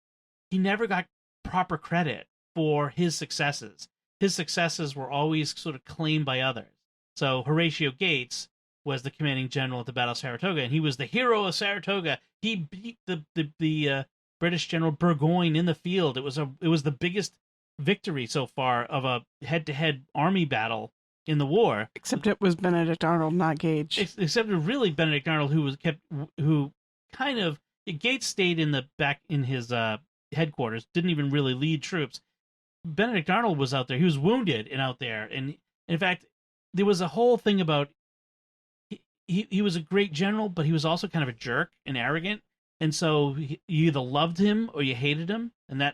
he never got proper credit for his successes. His successes were always sort of claimed by others. So Horatio Gates was the commanding general at the Battle of Saratoga, and he was the hero of Saratoga. He beat the British General Burgoyne in the field. It was the biggest victory so far of a head-to-head army battle in the war. Except it was Benedict Arnold, not Gage. Except it was really Benedict Arnold who kind of Gates stayed in the back in his headquarters, didn't even really lead troops. Benedict Arnold was out there. He was wounded and out there, and in fact, there was a whole thing about he was a great general, but he was also kind of a jerk and arrogant, and so you either loved him or you hated him, and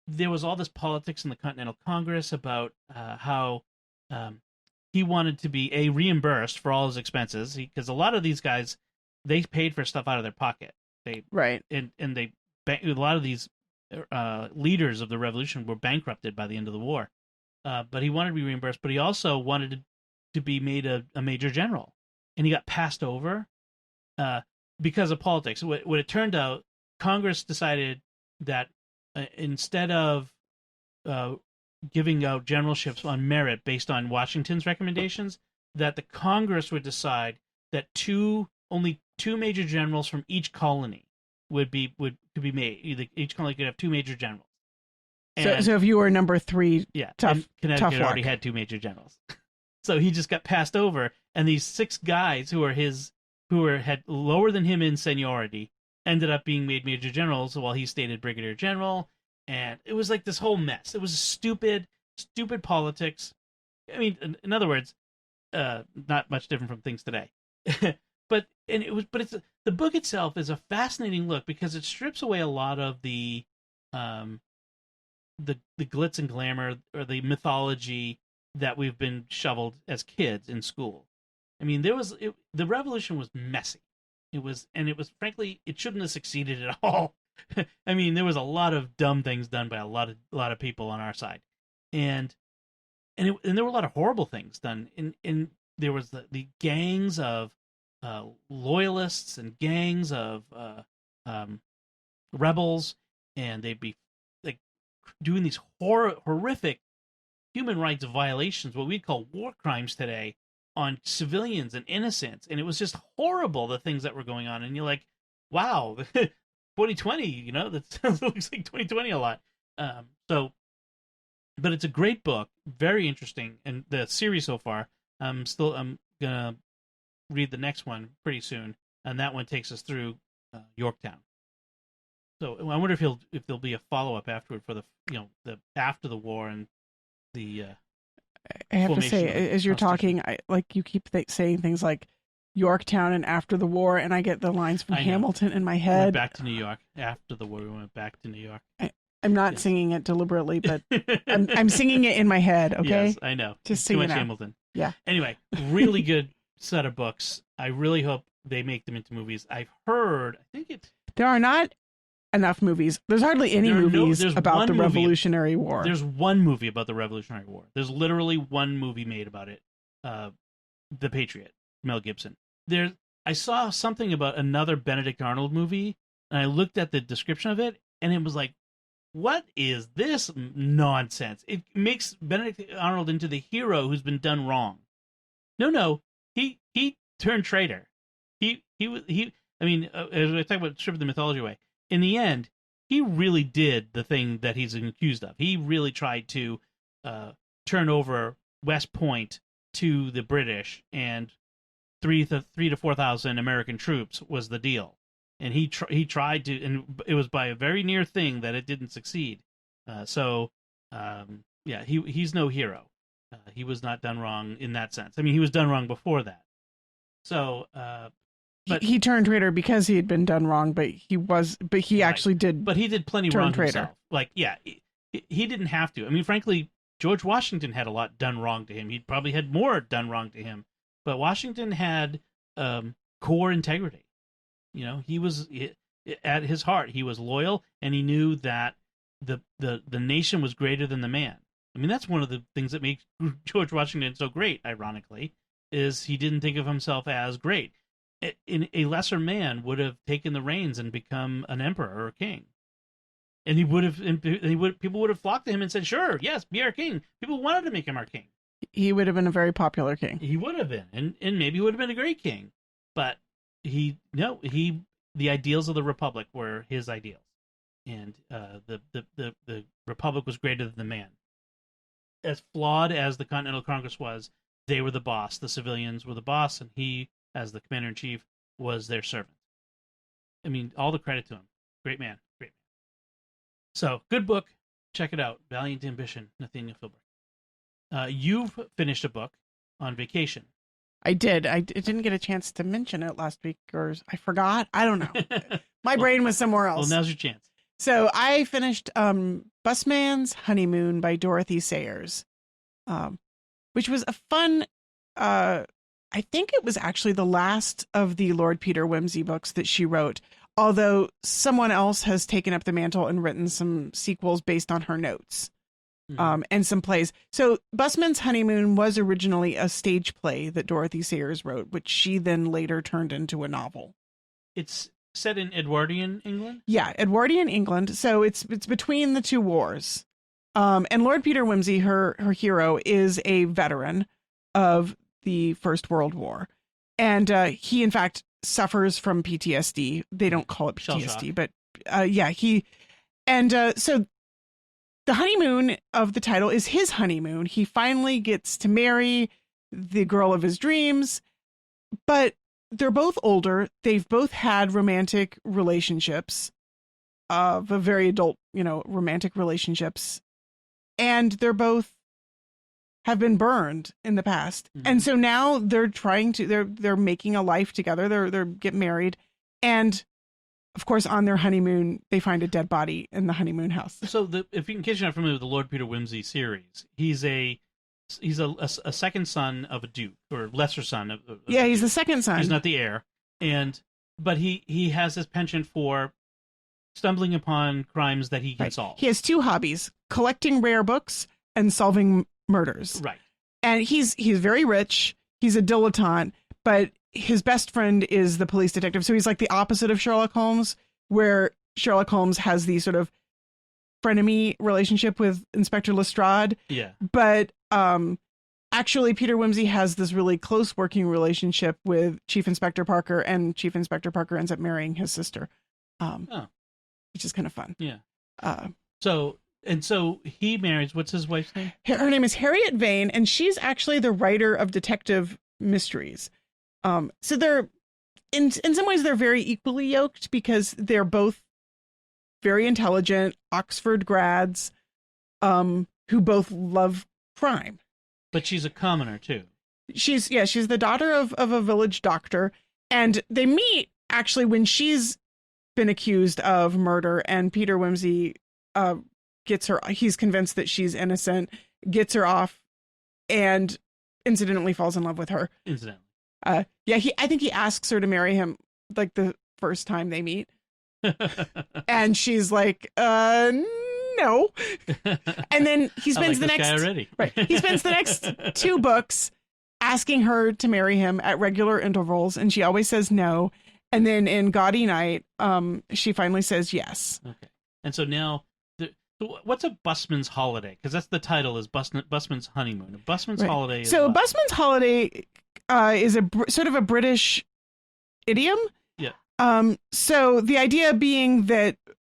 there was all this politics in the Continental Congress about how he wanted to be reimbursed for all his expenses, because a lot of these guys, they paid for stuff out of their pocket. Right, and a lot of these leaders of the revolution were bankrupted by the end of the war. But he wanted to be reimbursed, but he also wanted to be made a major general, and he got passed over because of politics. What it turned out, Congress decided that instead of giving out generalships on merit based on Washington's recommendations, that the Congress would decide that only two major generals from each colony could be made. Each colony could have two major generals. So if you were number 3, yeah, tough. Connecticut tough already had two major generals, so he just got passed over. And these 6 guys who had lower than him in seniority ended up being made major generals, while he stayed at brigadier general. And it was like this whole mess. It was stupid politics. I mean, in other words, not much different from things today. But the book itself is a fascinating look, because it strips away a lot of the glitz and glamour, or the mythology that we've been shoveled as kids in school. I mean, the revolution was messy. It was frankly, it shouldn't have succeeded at all. I mean, there was a lot of dumb things done by a lot of people on our side, and there were a lot of horrible things done. And there was the gangs of loyalists and gangs of rebels, and they'd be like doing these horrific human rights violations, what we'd call war crimes today, on civilians and innocents. And it was just horrible, the things that were going on. And you're like, wow, 2020, that looks like 2020 a lot. But it's a great book, very interesting. And the series so far, I'm gonna read the next one pretty soon, and that one takes us through Yorktown. So I wonder if there'll be a follow-up afterward for the after the war and the I have to say, as you're talking, you keep saying things like Yorktown and after the war, and I get the lines from Hamilton in my head. We went back to New York after the war. We went back to New York. I'm not singing it deliberately, but I'm singing it in my head. Okay. Yes, I know. Just too much now. Hamilton. Yeah. Anyway, really good set of books. I really hope they make them into movies. I've heard. There are not enough movies. There's hardly any movies about the Revolutionary War. There's one movie about the Revolutionary War. There's literally one movie made about it. The Patriot, Mel Gibson. I saw something about another Benedict Arnold movie, and I looked at the description of it, and it was like, what is this nonsense? It makes Benedict Arnold into the hero who's been done wrong. No, he turned traitor. I mean, as I talk about stripping the mythology away, in the end, he really did the thing that he's accused of. He really tried to turn over West Point to the British, and 3,000 to 4,000 American troops was the deal. And he tried to, and it was by a very near thing that it didn't succeed. He's no hero. He was not done wrong in that sense. I mean, he was done wrong before that. So But he turned traitor because he had been done wrong, but he right. actually did. But he did plenty turn wrong traitor. himself. Like, yeah, he didn't have to. I mean, frankly, George Washington had a lot done wrong to him. He probably had more done wrong to him. But Washington had core integrity. You know, he was at his heart, he was loyal, and he knew that the nation was greater than the man. I mean, that's one of the things that makes George Washington so great, ironically, is he didn't think of himself as great. A lesser man would have taken the reins and become an emperor or a king. And people would have flocked to him and said, sure, yes, be our king. People wanted to make him our king. He would have been a very popular king. He would have been, and maybe he would have been a great king. But the ideals of the Republic were his ideals. And the Republic was greater than the man. As flawed as the Continental Congress was, they were the boss. The civilians were the boss, and he, as the commander-in-chief, was their servant. I mean, all the credit to him. Great man. Great man. So, good book. Check it out. Valiant Ambition, Nathaniel Philbrick. You've finished a book on vacation. I did. I didn't get a chance to mention it last week, or I forgot. I don't know. My brain was somewhere else. Well, now's your chance. So I finished Bustman's Honeymoon by Dorothy Sayers, which was a fun, I think it was actually the last of the Lord Peter Wimsey books that she wrote, although someone else has taken up the mantle and written some sequels based on her notes, and some plays. So Bustman's Honeymoon was originally a stage play that Dorothy Sayers wrote, which she then later turned into a novel. It's set in Edwardian England? Yeah, Edwardian England. So it's between the two wars. And Lord Peter Wimsey, her hero, is a veteran of the First World War. And he, in fact, suffers from PTSD. They don't call it PTSD, but so the honeymoon of the title is his honeymoon. He finally gets to marry the girl of his dreams, but they're both older. They've both had romantic relationships, of a very adult, romantic relationships. And they're both have been burned in the past. Mm-hmm. And so now they're they're making a life together. They're get married. And of course, on their honeymoon, they find a dead body in the honeymoon house. So in case you're not familiar with the Lord Peter Wimsey series, he's a second son of a duke, or lesser son of he's the second son. He's not the heir, but he has this penchant for stumbling upon crimes that he can solve. He has two hobbies: collecting rare books and solving murders. Right. And he's very rich. He's a dilettante, but his best friend is the police detective. So he's like the opposite of Sherlock Holmes, where Sherlock Holmes has the sort of frenemy relationship with Inspector Lestrade. Yeah. But actually, Peter Wimsey has this really close working relationship with Chief Inspector Parker, and Chief Inspector Parker ends up marrying his sister, which is kind of fun. Yeah. So he marries. What's his wife's name? Her name is Harriet Vane, and she's actually the writer of detective mysteries. So they're in some ways they're very equally yoked because they're both very intelligent Oxford grads, who both love crime. But she's a commoner too. She's the daughter of a village doctor, and they meet actually when she's been accused of murder, and Peter Wimsey gets her. He's convinced that she's innocent, gets her off, and incidentally falls in love with her. Incidentally. I think he asks her to marry him like the first time they meet. And she's like, no. And then he spends the next 2 books asking her to marry him at regular intervals, and she always says no. And then in Gaudy Night, she finally says yes. Okay. And so now, what's a busman's holiday? Because that's the title, is Busman's Honeymoon. A busman's holiday is what? Busman's holiday is sort of a British idiom. Yeah. So the idea being that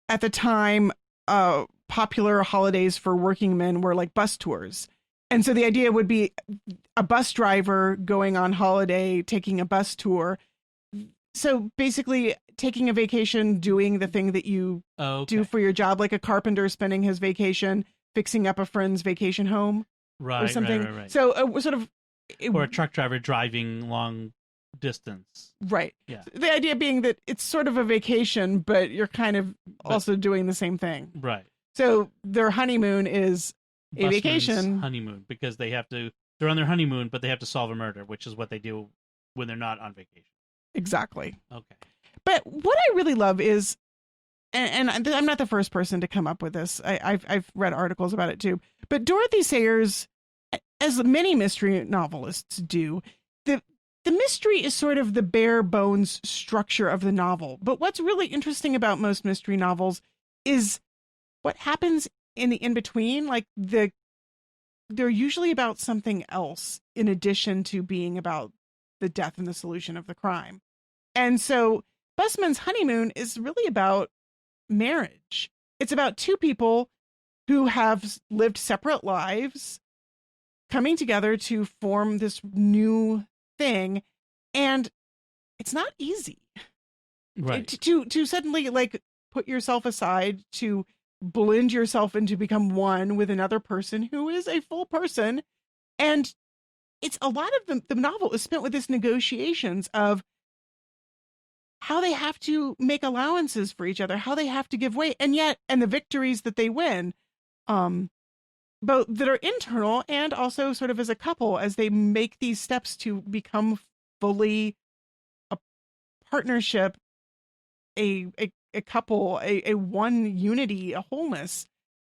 at the time, popular holidays for working men were like bus tours. And so the idea would be a bus driver going on holiday, taking a bus tour. So basically taking a vacation, doing the thing that you do for your job, like a carpenter spending his vacation, fixing up a friend's vacation home, right, or something. Right. So or a truck driver driving long distance. Right. Yeah. The idea being that it's sort of a vacation, but you're kind of also doing the same thing. Right. So their honeymoon is a Bustman's vacation. honeymoon, because they're on their honeymoon, but they have to solve a murder, which is what they do when they're not on vacation. Exactly. Okay. But what I really love is, and I'm not the first person to come up with this. I've read articles about it too. But Dorothy Sayers, as many mystery novelists do, the mystery is sort of the bare bones structure of the novel. But what's really interesting about most mystery novels is what happens in the in-between. Like they're usually about something else in addition to being about the death and the solution of the crime. And so Bustman's honeymoon is really about marriage. It's about two people who have lived separate lives coming together to form this new thing, and it's not easy. Right. To suddenly like put yourself aside, to blend yourself and to become one with another person who is a full person. And it's a lot of the novel is spent with this negotiations of how they have to make allowances for each other, how they have to give way, and the victories that they win, both that are internal and also sort of as a couple, as they make these steps to become fully a partnership, a couple, a one unity, a wholeness.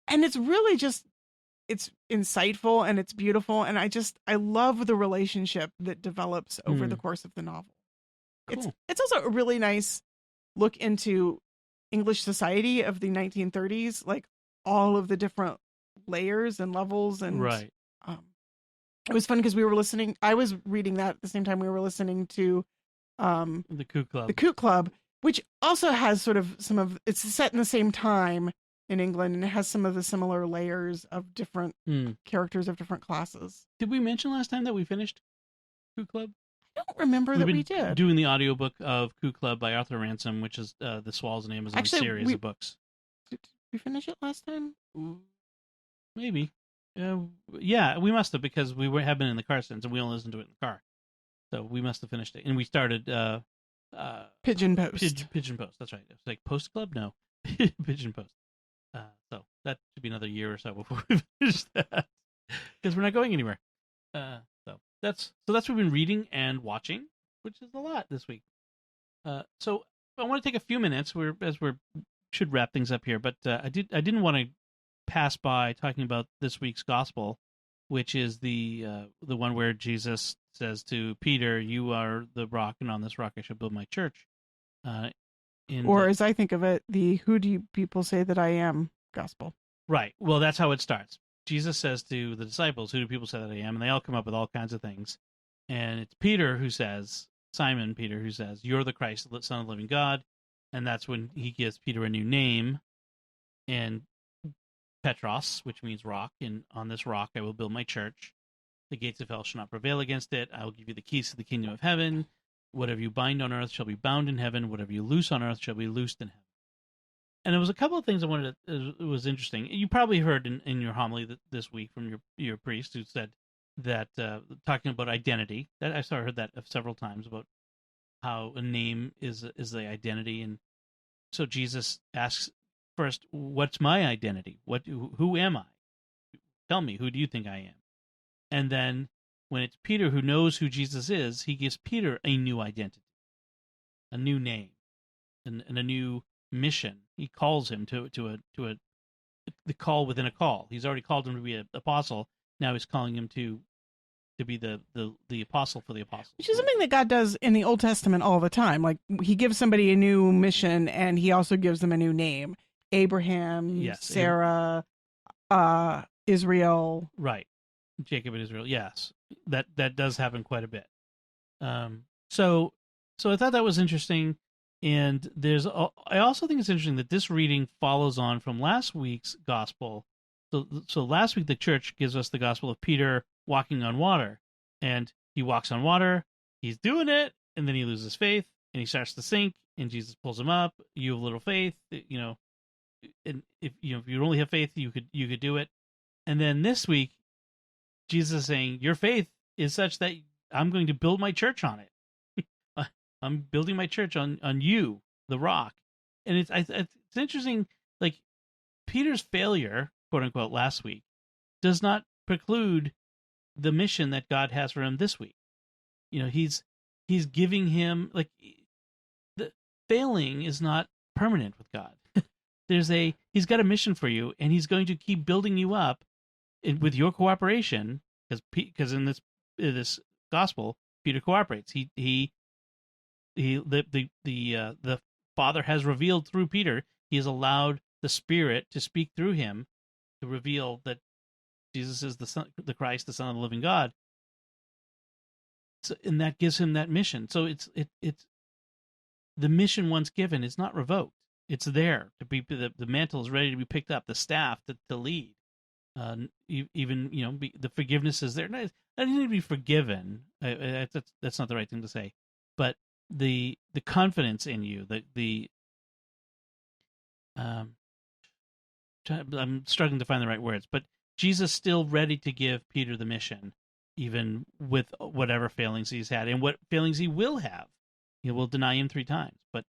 And it's really just, it's insightful and it's beautiful. And I love the relationship that develops over the course of the novel. Cool. It's also a really nice look into English society of the 1930s, like all of the different layers and levels. And right. It was fun because I was reading that at the same time we were listening to the Kook Club. The Kook Club, which also has sort of it's set in the same time in England, and it has some of the similar layers of different characters of different classes. Did we mention last time that we finished Kook Club? I don't remember that we did. Doing the audiobook of Kook Club by Arthur Ransom, which is the Swallows and Amazon series of books. Did we finish it last time? Maybe. Yeah, we must have, because we have been in the car since, and we only listened to it in the car. So we must have finished it. And we started Pigeon Post. Pigeon Post, that's right. It's like Post Club? No. Pigeon Post. So that should be another year or so before we finish that, because we're not going anywhere. So that's what we've been reading and watching, which is a lot this week. So I want to take a few minutes. We should wrap things up here, but I didn't want to pass by talking about this week's gospel, which is the one where Jesus says to Peter, "You are the rock, and on this rock I shall build my church." As I think of it, the "Who do you people say that I am" gospel. Right. Well, that's how it starts. Jesus says to the disciples, "Who do people say that I am?" And they all come up with all kinds of things. And it's Simon Peter, who says, "You're the Christ, the Son of the living God." And that's when he gives Peter a new name, and Petros, which means rock. And on this rock I will build my church. The gates of hell shall not prevail against it. I will give you the keys to the kingdom of heaven. Whatever you bind on earth shall be bound in heaven. Whatever you loose on earth shall be loosed in heaven. And there was a couple of things I wanted to, it was interesting. You probably heard in your homily this week from your priest, who said that, talking about identity, that I heard that several times, about how a name is the identity. And so Jesus asks first, what's my identity? Who am I? Tell me, who do you think I am? And then when it's Peter who knows who Jesus is, he gives Peter a new identity, a new name, and a new mission. He calls him to the call within a call. He's already called him to be an apostle. Now he's calling him to be the apostle for the apostles. Which is something that God does in the Old Testament all the time. Like, he gives somebody a new mission, and he also gives them a new name. Abraham, yes, Sarah, Israel. Right. Jacob and Israel. Yes. That does happen quite a bit. So I thought that was interesting. And I also think it's interesting that this reading follows on from last week's gospel. So last week the church gives us the gospel of Peter walking on water, and he walks on water, he's doing it, and then he loses faith, and he starts to sink, and Jesus pulls him up. You have little faith, and if you only have faith, you could do it. And then this week, Jesus is saying, your faith is such that I'm going to build my church on it. I'm building my church on you, the rock. And it's interesting, like Peter's failure, quote unquote, last week does not preclude the mission that God has for him this week. He's giving him, like, the failing is not permanent with God. He's got a mission for you, and he's going to keep building you up with your cooperation, because in this gospel, Peter cooperates. The Father has revealed through Peter. He has allowed the Spirit to speak through him to reveal that Jesus is the Christ, the Son of the living God. So, and that gives him that mission. So it's the mission once given is not revoked. It's there to be, the mantle is ready to be picked up, the staff to lead. Even the forgiveness is there. I didn't need to be forgiven. That's not the right thing to say, but the confidence in you, I'm struggling to find the right words, but Jesus still ready to give Peter the mission, even with whatever failings he's had and what failings he will have. He will deny him 3 times, but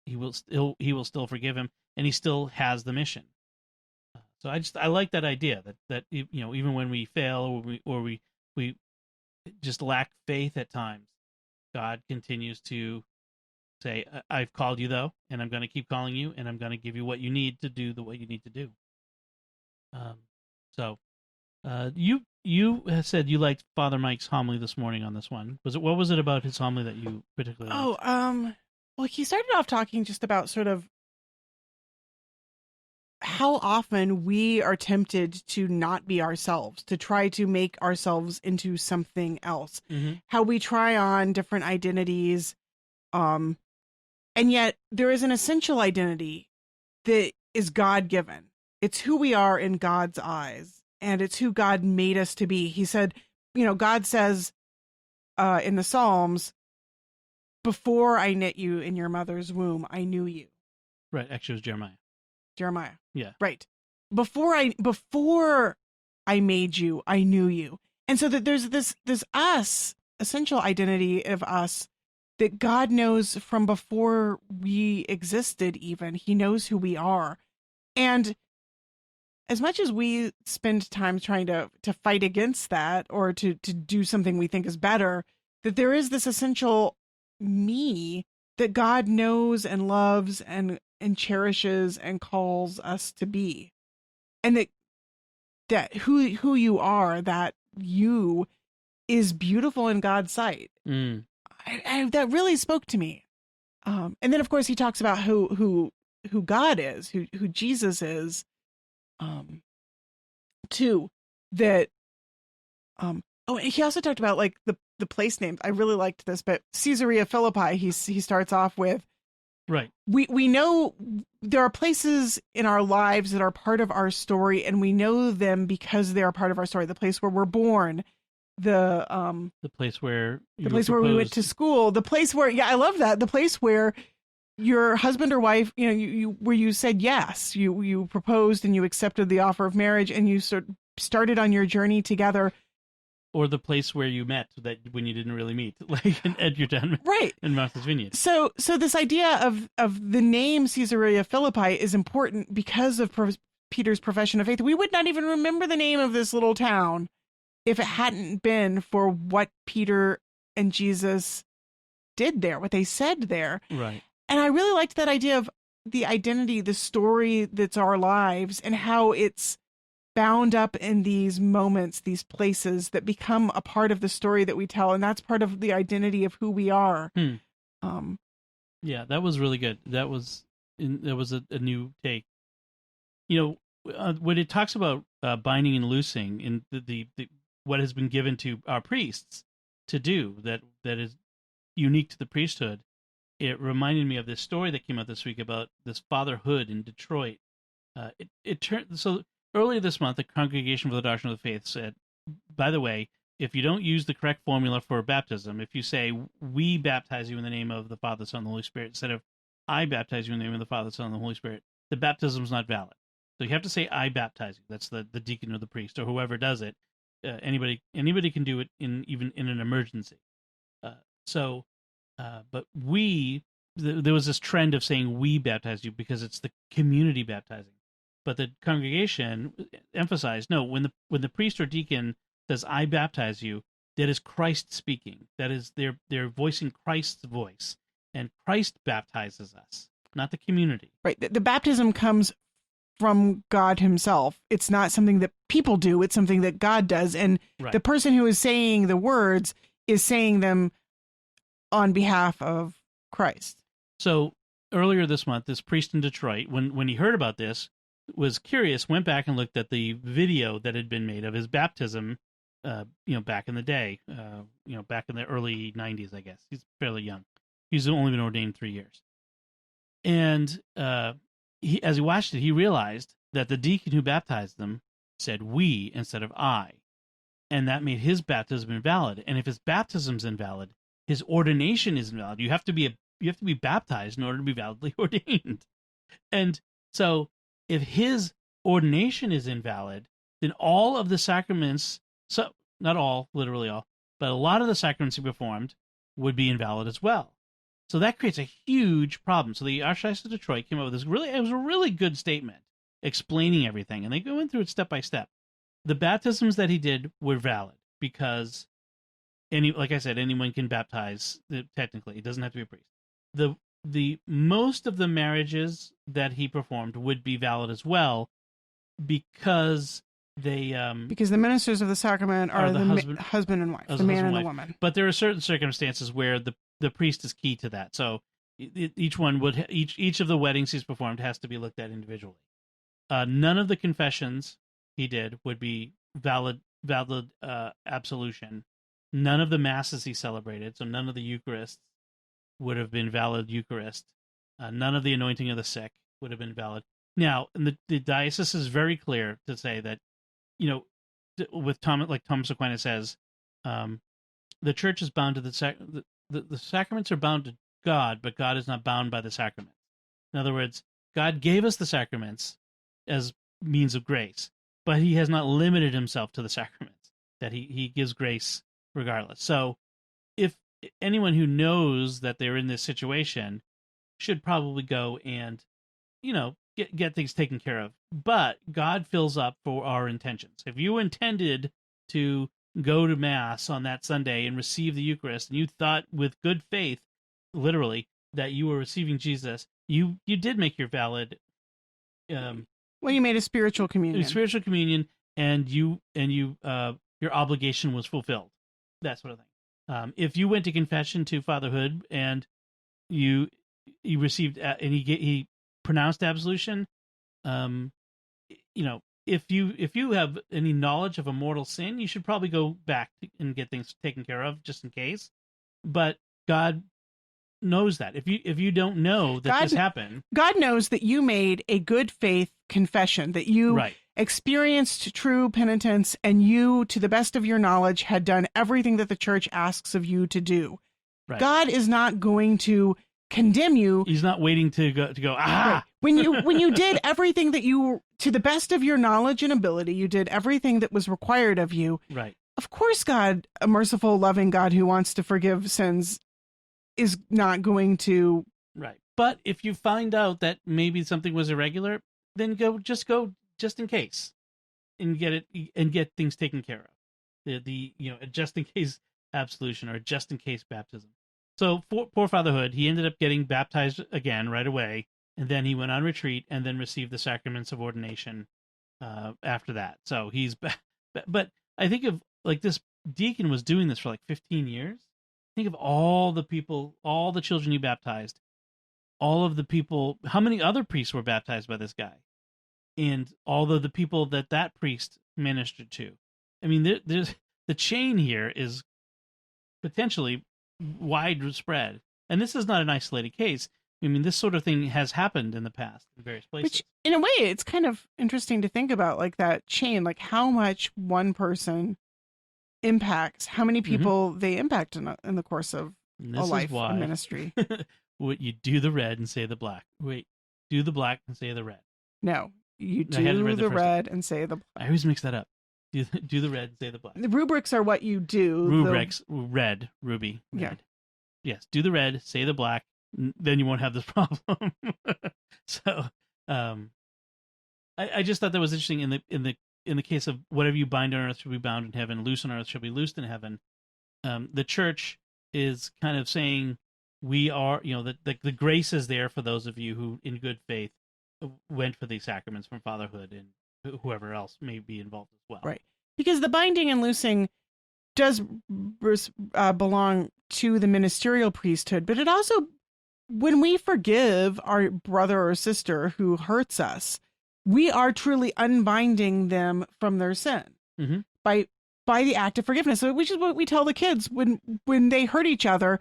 he will still forgive him, and he still has the mission. So I like that idea that even when we fail or we just lack faith at times, God continues to say, I've called you though, and I'm going to keep calling you, and I'm going to give you what you need to do what you need to do. You said you liked Father Mike's homily this morning on this one. What was it about his homily that you particularly liked? Well, he started off talking just about sort of how often we are tempted to not be ourselves, to try to make ourselves into something else. Mm-hmm. How we try on different identities, and yet there is an essential identity that is God-given. It's who we are in God's eyes, and it's who God made us to be. He said, God says in the Psalms, before I knit you in your mother's womb, I knew you. Right. Actually, it was Jeremiah. Yeah. Right. Before I made you, I knew you. And so that there's this us, essential identity of us that God knows from before we existed even. He knows who we are. And as much as we spend time trying to fight against that, or to do something we think is better, that there is this essential me that God knows and loves and cherishes and calls us to be. And that who you are, that you is beautiful in God's sight. Mm. That really spoke to me. And then of course he talks about who God is, who Jesus is, too. That and he also talked about like the place names. I really liked this, but Caesarea Philippi, he starts off with, right. We know there are places in our lives that are part of our story, and we know them because they are part of our story. The place where we're born, the place where we went to school, the place where, I love that, the place where your husband or wife, you where you said yes, you proposed and you accepted the offer of marriage, and you started on your journey together. Or the place where you met when you didn't really meet, like in Edgerton, right, in Martha's Vineyard. So this idea of the name Caesarea Philippi is important because of Peter's profession of faith. We would not even remember the name of this little town if it hadn't been for what Peter and Jesus did there, what they said there. Right. And I really liked that idea of the identity, the story that's our lives, and how it's bound up in these moments, these places that become a part of the story that we tell, and that's part of the identity of who we are. Yeah, that was really good. That was a new take. When it talks about binding and loosing in the what has been given to our priests to do that is unique to the priesthood, it reminded me of this story that came out this week about this fatherhood in Detroit. It turned so. Earlier this month, the Congregation for the Doctrine of the Faith said, by the way, if you don't use the correct formula for baptism, if you say, we baptize you in the name of the Father, Son, and the Holy Spirit, instead of I baptize you in the name of the Father, Son, and the Holy Spirit, the baptism is not valid. So you have to say, I baptize you. That's the deacon or the priest or whoever does it. Anybody can do it even in an emergency. So But there was this trend of saying we baptize you because it's the community baptizing. But the congregation emphasized, no, when the priest or deacon says, I baptize you, that is Christ speaking. That is, they're voicing Christ's voice. And Christ baptizes us, not the community. Right. The baptism comes from God himself. It's not something that people do. It's something that God does. And the person who is saying the words is saying them on behalf of Christ. So earlier this month, this priest in Detroit, when he heard about this, was curious, went back and looked at the video that had been made of his baptism, back in the day, back in the early 90s, I guess. He's fairly young. He's only been ordained 3 years. And as he watched it, he realized that the deacon who baptized them said we instead of I. And that made his baptism invalid. And if his baptism's invalid, his ordination is invalid. You have to be baptized in order to be validly ordained. And so if his ordination is invalid, then all of the sacraments, so not all, literally all, but a lot of the sacraments he performed would be invalid as well. So that creates a huge problem. So the Archdiocese of Detroit came up with it was a really good statement explaining everything. And they went through it step by step. The baptisms that he did were valid because like I said, anyone can baptize technically. It doesn't have to be a priest. The most of the marriages that he performed would be valid as well because because the ministers of the sacrament are the husband and wife, the man and the woman. But there are certain circumstances where the priest is key to that. So each of the weddings he's performed has to be looked at individually. None of the confessions he did would be valid absolution. None of the masses he celebrated, so none of the Eucharists would have been valid Eucharist. None of the anointing of the sick would have been valid. Now, the diocese is very clear to say that, with Thomas Aquinas says, the church is bound to the sacraments are bound to God, but God is not bound by the sacraments. In other words, God gave us the sacraments as means of grace, but he has not limited himself to the sacraments, that he gives grace regardless. So if anyone who knows that they're in this situation should probably go and, get things taken care of. But God fills up for our intentions. If you intended to go to Mass on that Sunday and receive the Eucharist, and you thought with good faith, literally, that you were receiving Jesus, you did make your valid. You made a spiritual communion. And your obligation was fulfilled. That sort of thing. If you went to confession to fatherhood and you received and he pronounced absolution, if you have any knowledge of a mortal sin, you should probably go back and get things taken care of just in case. But God knows that. If you don't know that this happened, God knows that you made a good faith confession, that you experienced true penitence, and you, to the best of your knowledge, had done everything that the church asks of you to do. Right. God is not going to condemn you. He's not waiting to go. Right. When you did everything that you, to the best of your knowledge and ability, you did everything that was required of you. Right. Of course, God, a merciful, loving God who wants to forgive sins, is not going to. Right. But if you find out that maybe something was irregular, then go just in case, and get things taken care of. The a just in case absolution or a just in case baptism. So for fatherhood, he ended up getting baptized again right away, and then he went on retreat and then received the sacraments of ordination after that. So he's but I think of this deacon was doing this for 15 years. Think of all the people, all the children he baptized, all of the people, how many other priests were baptized by this guy, and all of the people that priest ministered to. I mean, there's the chain here is potentially widespread, and this is not an isolated case. I mean, this sort of thing has happened in the past in various places. Which, in a way, it's kind of interesting to think about, that chain, how much one person impacts, how many people they impact in the course of a life of ministry. What you do the red and say the black. Wait, do the black and say the red. No, you do the red and say the black. I always mix that up. Do the red and say the black. The rubrics are what you do. Rubrics, red, ruby, red. Yeah. yes, do the red, say the black, then you won't have this problem. So, I just thought that was interesting in the case of whatever you bind on earth shall be bound in heaven, loose on earth shall be loosed in heaven. The church is kind of saying we are, that the grace is there for those of you who, in good faith, went for these sacraments from fatherhood and whoever else may be involved as well. Right. Because the binding and loosing does belong to the ministerial priesthood, but it also, when we forgive our brother or sister who hurts us, we are truly unbinding them from their sin by the act of forgiveness. So, which is what we tell the kids when they hurt each other.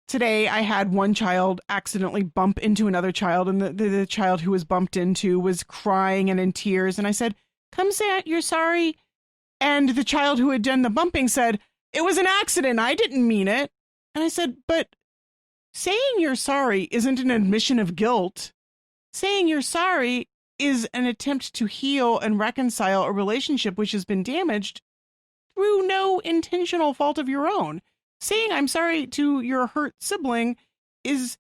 Today, I had one child accidentally bump into another child, and the child who was bumped into was crying and in tears. And I said, "Come say you're sorry." And the child who had done the bumping said, "It was an accident. I didn't mean it." And I said, "But saying you're sorry isn't an admission of guilt. Saying you're sorry is an attempt to heal and reconcile a relationship which has been damaged through no intentional fault of your own. Saying I'm sorry to your hurt sibling is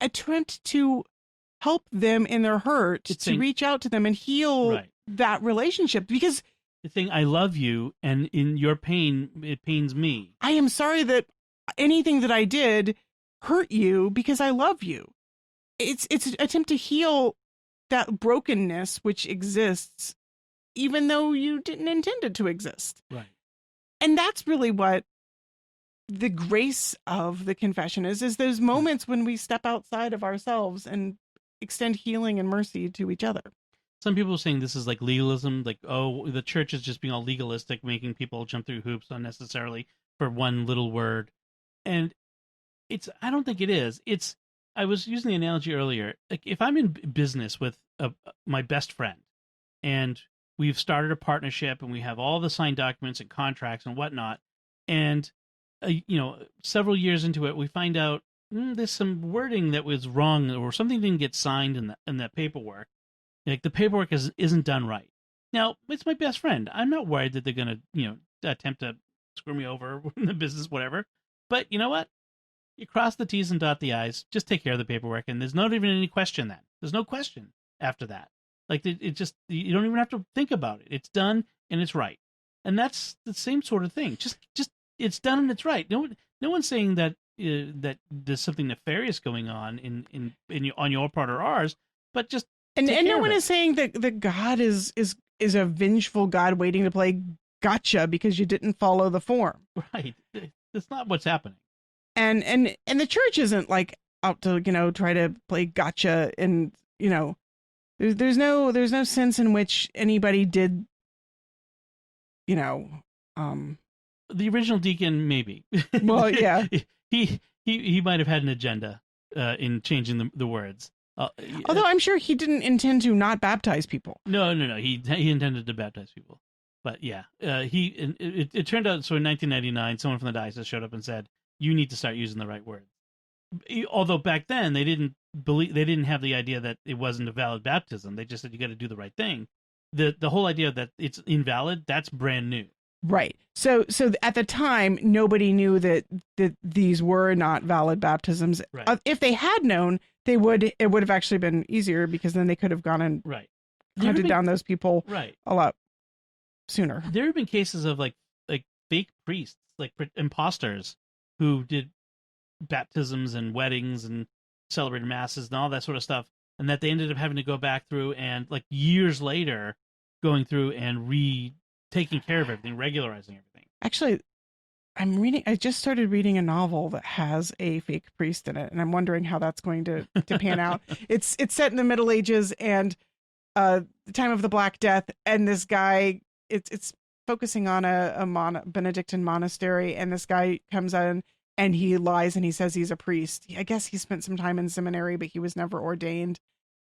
an attempt to help them in their hurt, to reach out to them and heal that relationship. Because the thing, I love you, and in your pain, it pains me. I am sorry that anything that I did hurt you because I love you. It's an attempt to heal that brokenness which exists, even though you didn't intend it to exist. Right. And that's really what the grace of the confession is those moments when we step outside of ourselves and extend healing and mercy to each other. Some people are saying this is like legalism, like, oh, the church is just being all legalistic, making people jump through hoops unnecessarily for one little word. And I don't think it is. I was using the analogy earlier. Like, if I'm in business with my best friend, and we've started a partnership, and we have all the signed documents and contracts and whatnot, and several years into it, we find out there's some wording that was wrong, or something didn't get signed in that paperwork. Like, the paperwork isn't done right. Now, it's my best friend. I'm not worried that they're going to attempt to screw me over in the business, whatever. But you know what? You cross the T's and dot the I's. Just take care of the paperwork, and there's not even any question then. There's no question after that. Like, it just, you don't even have to think about it. It's done and it's right, and that's the same sort of thing. Just it's done and it's right. No one's saying that that there's something nefarious going on on your part or ours, but just and no one is saying that God is a vengeful God waiting to play gotcha because you didn't follow the form. Right. That's not what's happening. And the church isn't like out to try to play gotcha, and there's no sense in which anybody did the original deacon, maybe. Well, yeah, he might have had an agenda in changing the words. Although I'm sure he didn't intend to not baptize people. No. He intended to baptize people, but yeah, it turned out. So in 1999, someone from the diocese showed up and said, "You need to start using the right words." Although back then they didn't have the idea that it wasn't a valid baptism. They just said you got to do the right thing. The whole idea that it's invalid, that's brand new. Right. So at the time, nobody knew that these were not valid baptisms. Right. If they had known, it would have actually been easier, because then they could have gone and hunted down those people a lot sooner. There have been cases of like fake priests, like imposters, who did baptisms and weddings and celebrated masses and all that sort of stuff, and that they ended up having to go back through and, like, years later, going through and taking care of everything, regularizing everything. Actually, I just started reading a novel that has a fake priest in it, and I'm wondering how that's going to pan out. It's set in the Middle Ages and the time of the Black Death, and this guy, it's focusing on a Benedictine monastery, and this guy comes in and he lies and he says he's a priest. I guess he spent some time in seminary, but he was never ordained.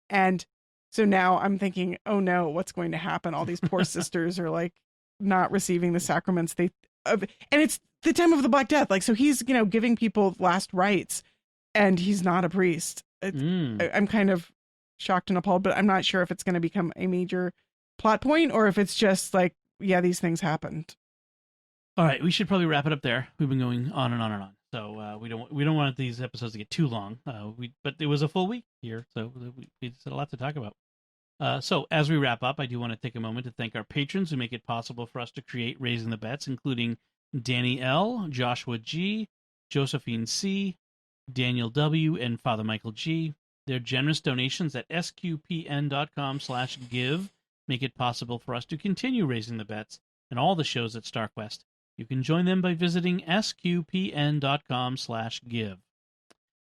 And so now I'm thinking, oh no, what's going to happen? All these poor sisters are like not receiving the sacraments and it's the time of the Black Death. Like, so he's, giving people last rites, and he's not a priest. I'm kind of shocked and appalled, but I'm not sure if it's going to become a major plot point or if it's just like, yeah, these things happened. All right, we should probably wrap it up there. We've been going on and on and on. So we don't want these episodes to get too long. But it was a full week here, so we had a lot to talk about. So as we wrap up, I do want to take a moment to thank our patrons who make it possible for us to create Raising the Bets, including Danny L., Joshua G., Josephine C., Daniel W., and Father Michael G. Their generous donations at sqpn.com/give make it possible for us to continue Raising the Bets and all the shows at StarQuest. You can join them by visiting sqpn.com/give.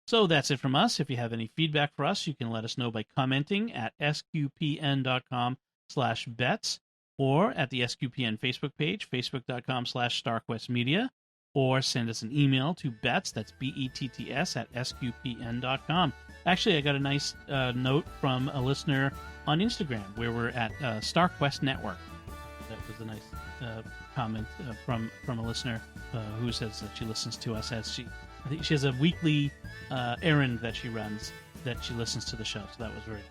So that's it from us. If you have any feedback for us, you can let us know by commenting at sqpn.com/bets or at the SQPN Facebook page, facebook.com/StarQuestMedia, or send us an email to bets, that's BETTS, at sqpn.com. Actually, I got a nice note from a listener on Instagram where we're at StarQuest Network. That was a nice comment from a listener who says that she listens to us I think she has a weekly errand that she runs that she listens to the show, so that was very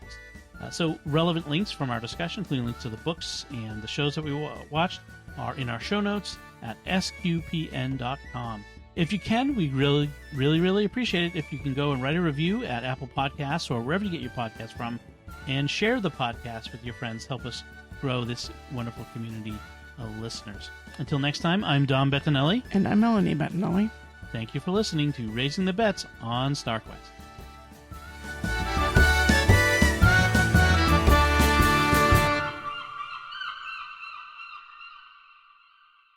nice. So relevant links from our discussion, including links to the books and the shows that we watched, are in our show notes at sqpn.com. If you can, we really, really, really appreciate it if you can go and write a review at Apple Podcasts or wherever you get your podcasts from, and share the podcast with your friends. Help us grow this wonderful community of listeners. Until next time, I'm Dom Bettinelli. And I'm Melanie Bettinelli. Thank you for listening to Raising the Bets on StarQuest.